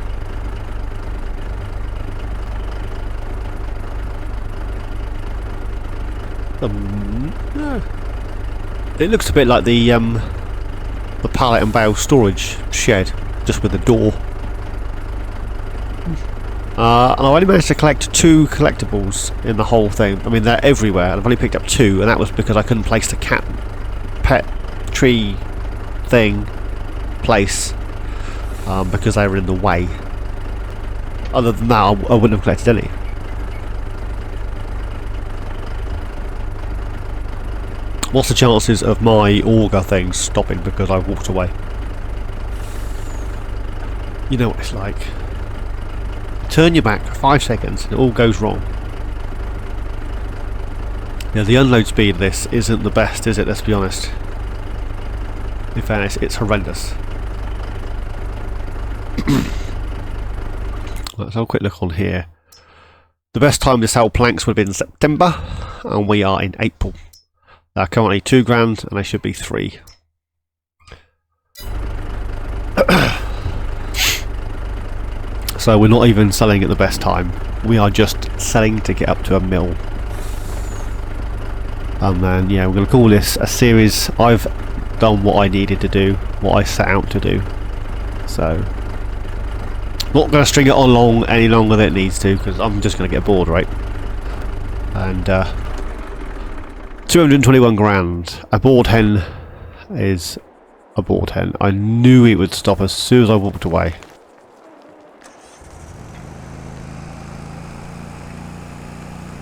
No. It looks a bit like the pallet and bale storage shed, just with the door. And I only managed to collect 2 collectibles in the whole thing. I mean, they're everywhere, and I've only picked up 2, and that was because I couldn't place the cat pet tree thing place because they were in the way. Other than that, I wouldn't have collected any. What's the chances of my auger thing stopping because I walked away? You know what it's like. Turn your back for 5 seconds and it all goes wrong. Yeah, the unload speed of this isn't the best, is it? Let's be honest. In fairness, it's horrendous. Let's have a quick look on here. The best time to sell planks would have been September, and we are in April. Currently 2 grand, and they should be 3. So we're not even selling at the best time. We are just selling to get up to a mil. And then, yeah, we're going to call this a series. I've done what I needed to do, what I set out to do. So, not going to string it on long any longer than it needs to, because I'm just going to get bored, right? And 221 grand. A bored hen is a bored hen. I knew it would stop as soon as I walked away.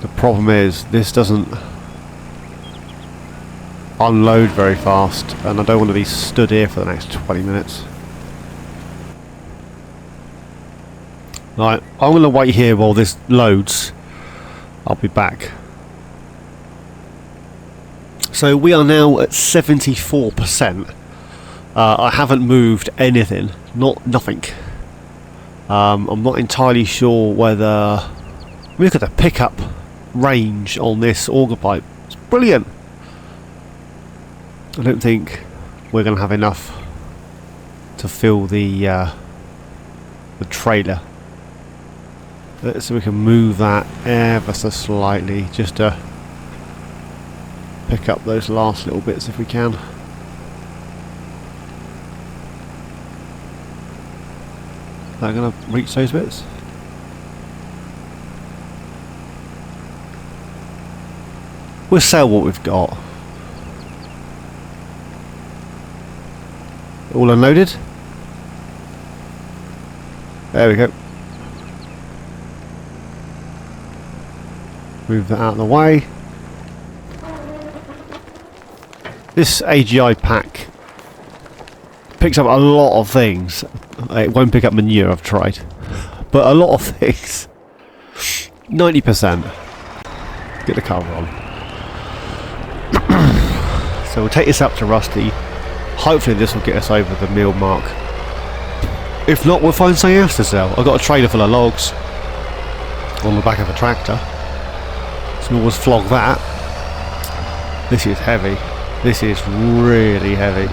The problem is, this doesn't unload very fast, and I don't want to be stood here for the next 20 minutes. Right, I'm going to wait here while this loads. I'll be back. So we are now at 74%. I haven't moved anything, nothing. I'm not entirely sure whether. Look at the pickup range on this auger pipe. It's brilliant. I don't think we're going to have enough to fill the trailer. So we can move that ever so slightly just to pick up those last little bits if we can. Is that going to reach those bits? We'll sell what we've got. All unloaded. There we go. Move that out of the way. This AGI pack picks up a lot of things. It won't pick up manure, I've tried. But a lot of things. 90%. Get the cover on. So we'll take this up to Rusty. Hopefully this will get us over the meal mark. If not, we'll find something else to sell. I've got a trailer full of logs on the back of a tractor. So we'll always flog that. This is heavy. This is really heavy.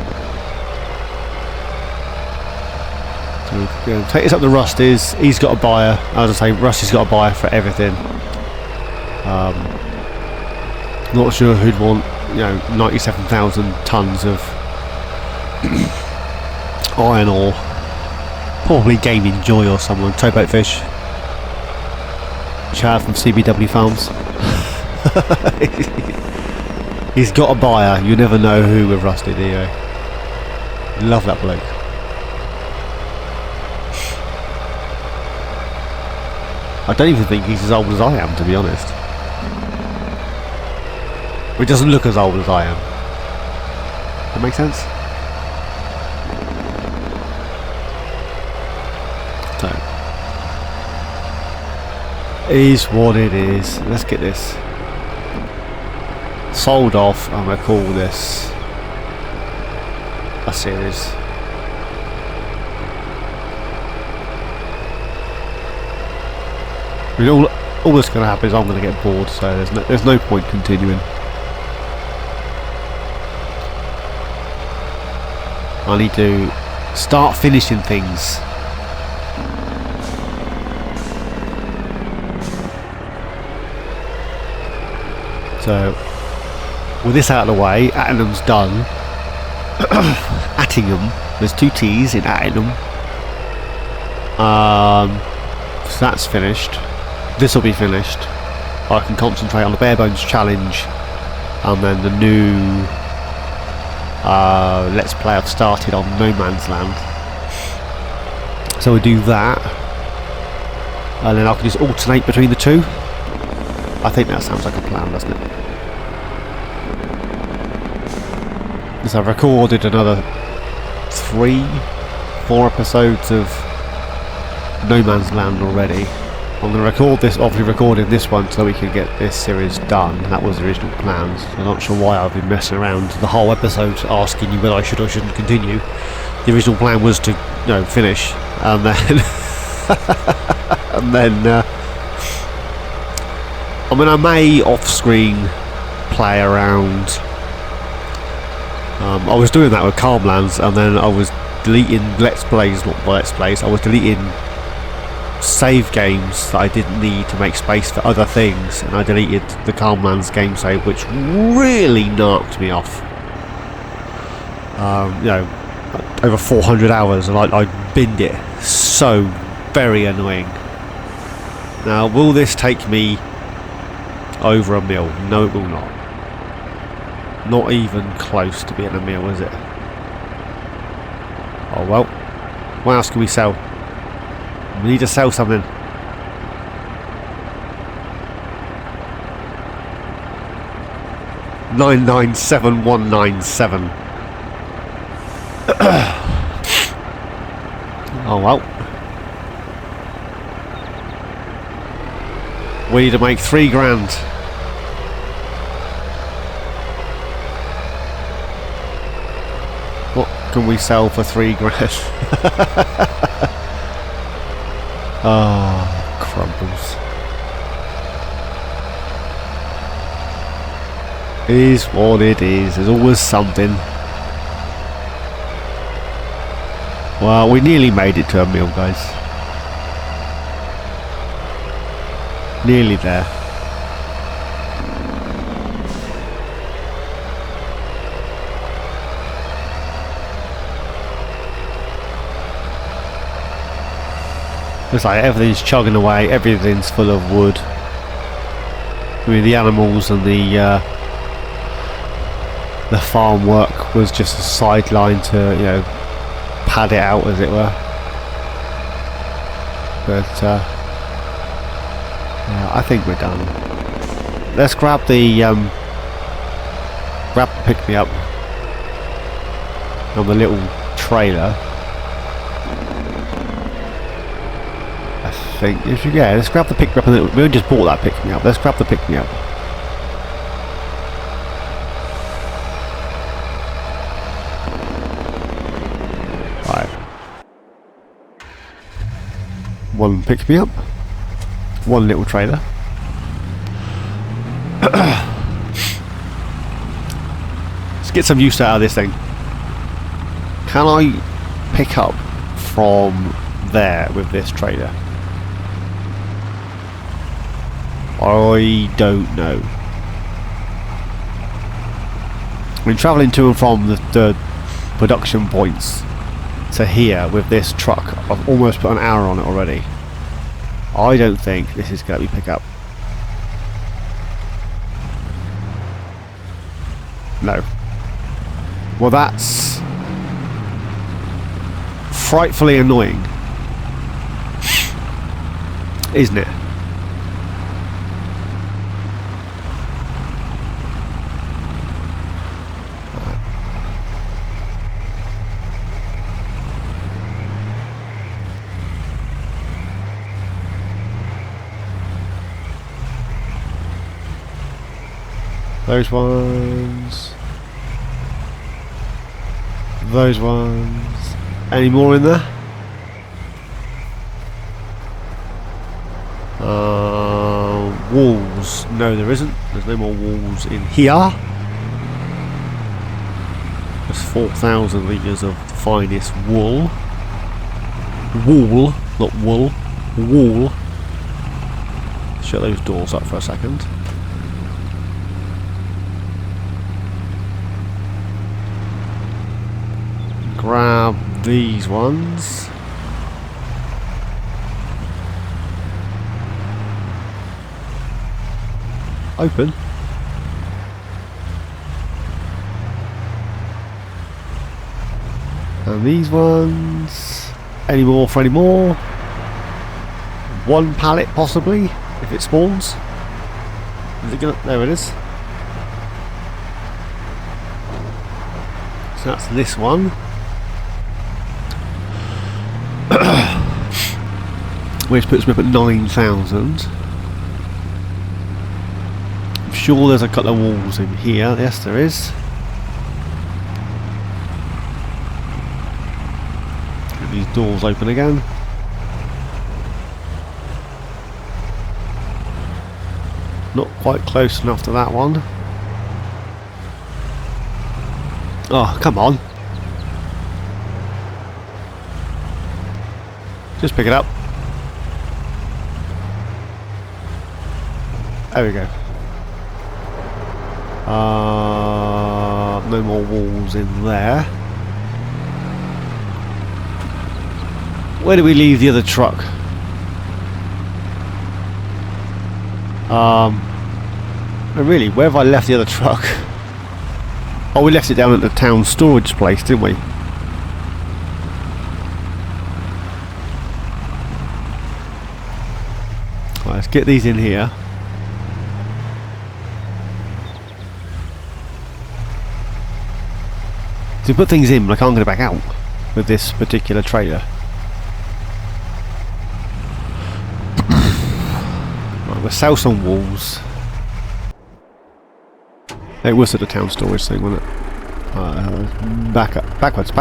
So we'll take this up to Rusty's. He's got a buyer. As I say, Rusty's got a buyer for everything. Not sure who'd want, 97,000 tons of iron ore. Probably Gaming Joy or someone. Towboat Fish. Chad from CBW Farms. He's got a buyer. You never know who with Rusty, do you? Love that bloke. I don't even think he's as old as I am, to be honest. He doesn't look as old as I am. That makes sense? So, is what it is. Let's get this sold off. I'm going to call this a series. I mean, all that's going to happen is I'm going to get bored, so there's no point continuing. I need to start finishing things. So, with this out of the way, Attingham's done. Attingham, there's 2 T's in Attingham. So that's finished. This will be finished. I can concentrate on the Bare Bones Challenge, and then the new Let's Play I've started on No Man's Land. So we'll do that, and then I can just alternate between the two. I think that sounds like a plan, doesn't it? So I've recorded another 3-4 episodes of No Man's Land already. I'm going to record this, obviously recording this one so we can get this series done. That was the original plans. I'm not sure why I've been messing around the whole episode asking you whether I should or shouldn't continue. The original plan was to, finish, and then I may off-screen play around. I was doing that with Farmlands, and then I was deleting Let's Plays, not Let's Plays, I was deleting save games that I didn't need to make space for other things, and I deleted the Farmlands game save, which really narked me off. Over 400 hours, and I binned it. So very annoying. Now, will this take me over a mil? No, it will not. Not even close to being a mil, is it? Oh well. What else can we sell? We need to sell something. $997,197. Oh well. We need to make 3 grand. What can we sell for 3 grand? Oh, crumbles. Is what it is. There's always something. Well, we nearly made it to a meal, guys. Nearly there. Looks like everything's chugging away, everything's full of wood. I mean, the animals and the farm work was just a sideline to, pad it out, as it were. But yeah, I think we're done. Let's grab the pick me up. on the little trailer. I think, yeah, let's grab the pick me up. We just bought that pick me up. Let's grab the pick me up. Right. One pick me up. One little trailer. Let's get some use out of this thing. Can I pick up from there with this trailer? I don't know. I mean, travelling to and from the production points to here with this truck, I've almost put an hour on it already. I don't think this is going to be pick up. No. Well, that's frightfully annoying, isn't it? Those ones. Those ones. Any more in there? Walls. No, there isn't. There's no more walls in here. There's 4,000 litres of the finest wool. Wool, not wool. Wool. Shut those doors up for a second. Grab these ones. Open. And these ones. Any more for any more? One pallet possibly, if it spawns. Is it gonna? There it is. So that's this one. Which puts me up at 9,000. I'm sure there's a couple of walls in here. Yes, there is. Get these doors open again. Not quite close enough to that one. Oh, come on. Just pick it up. There we go. No more walls in there. Where do we leave the other truck? Really, where have I left the other truck? Oh, we left it down at the town storage place, didn't we? Right, let's get these in here. To put things in, I can't get it back out with this particular trailer. Right, we'll sell some walls. It was at the town storage thing, wasn't it? Back up, backwards.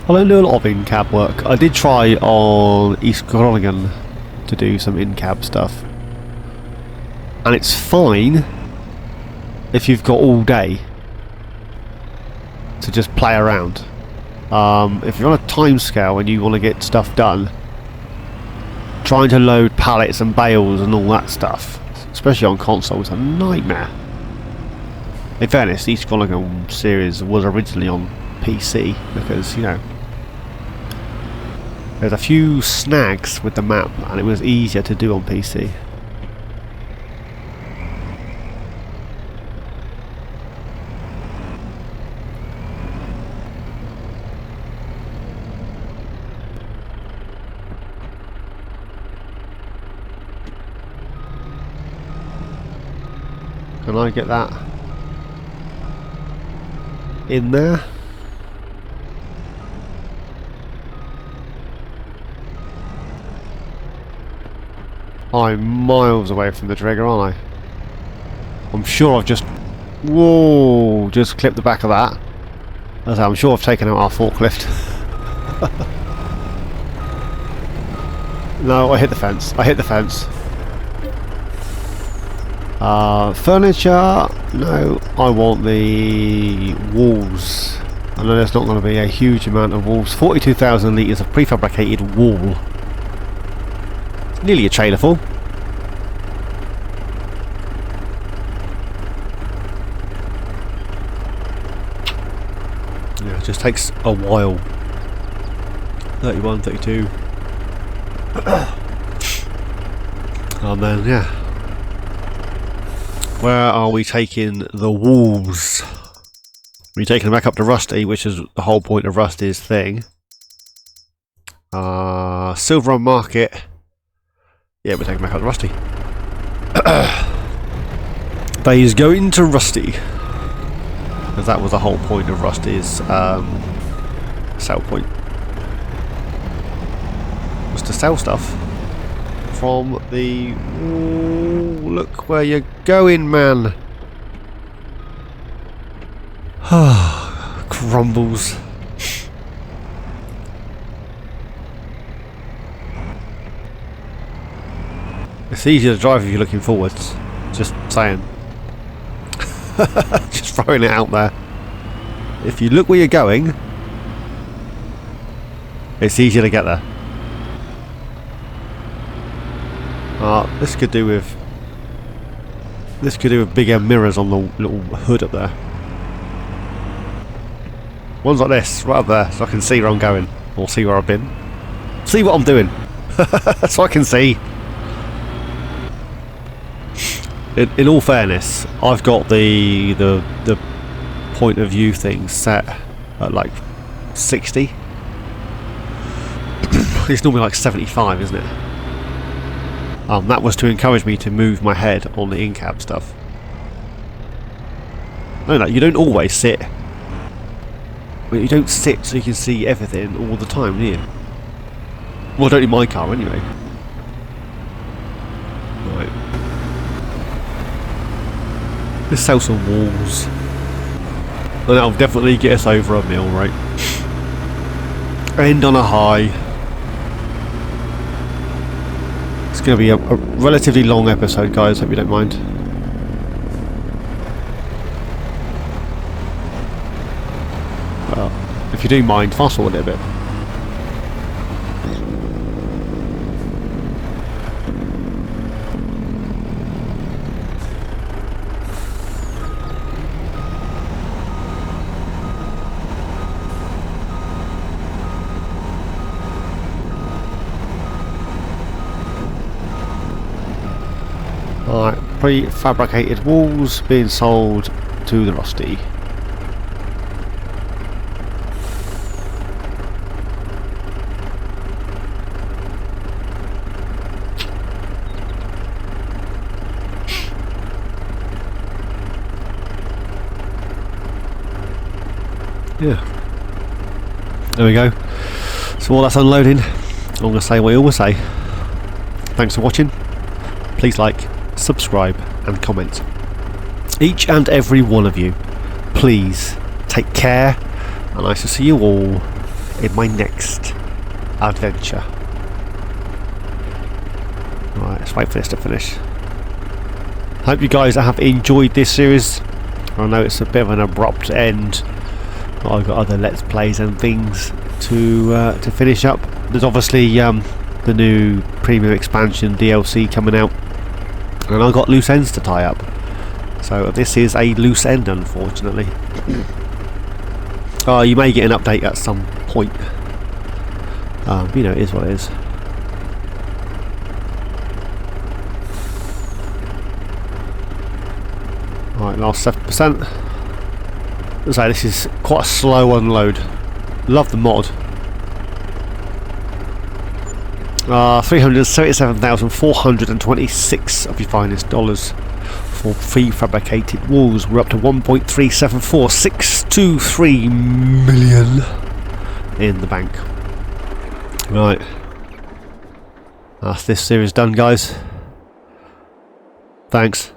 I don't do a lot of in-cab work. I did try on East Groningen to do some in-cab stuff. And it's fine if you've got all day to just play around. If you're on a time scale and you want to get stuff done, trying to load pallets and bales and all that stuff, especially on console, is a nightmare. In fairness, the East Groningen series was originally on PC because, you know, there's a few snags with the map and it was easier to do on PC. Can I get that in there? I'm miles away from the trigger, aren't I? I'm sure I've just... Whoa! Just clipped the back of that. As I'm sure I've taken out our forklift. No, I hit the fence. I hit the fence. Furniture? No, I want the walls. I know there's not going to be a huge amount of walls. 42,000 litres of prefabricated wall. Nearly a trailer full. Yeah, it just takes a while. 31, 32. And then, yeah. Where are we taking the walls? We're taking them back up to Rusty, which is the whole point of Rusty's thing. Silver on market. Yeah, we're taking back up to Rusty. They is going to Rusty. Because that was the whole point of Rusty's sell point. Was to sell stuff from the... Ooh, look where you're going, man. Crumbles. It's easier to drive if you're looking forwards. Just saying. Just throwing it out there. If you look where you're going, it's easier to get there. This could do with bigger mirrors on the little hood up there. Ones like this, right up there, so I can see where I'm going, or see where I've been. See what I'm doing, so I can see. In all fairness, I've got the point of view thing set at like 60. It's normally like 75, isn't it? That was to encourage me to move my head on the in-cab stuff. No, you don't always sit. Well, you don't sit so you can see everything all the time, do you? Well, don't in my car anyway. Right. Let's sell some walls. And that'll definitely get us over a mil, right? End on a high. It's going to be a relatively long episode, guys, hope you don't mind. Well, if you do mind, fast forward it a bit. Alright, prefabricated walls being sold to the Rusty. Yeah. There we go. So while that's unloading, I'm going to say what I always say. Thanks for watching. Please like, subscribe and comment. Each and every one of you, please take care, and I shall see you all in my next adventure. Right, let's wait for this to finish. Hope you guys have enjoyed this series. I know it's a bit of an abrupt end. I've got other Let's Plays and things to finish up. There's obviously the new premium expansion DLC coming out, and I've got loose ends to tie up. So this is a loose end, unfortunately. You may get an update at some point. You know, it is what it is. Alright, last 7%. So this is quite a slow unload. Love the mod. 377,426 of your finest dollars. for prefabricated walls. We're up to 1.374623 million in the bank. Right, that's this series done, guys. Thanks.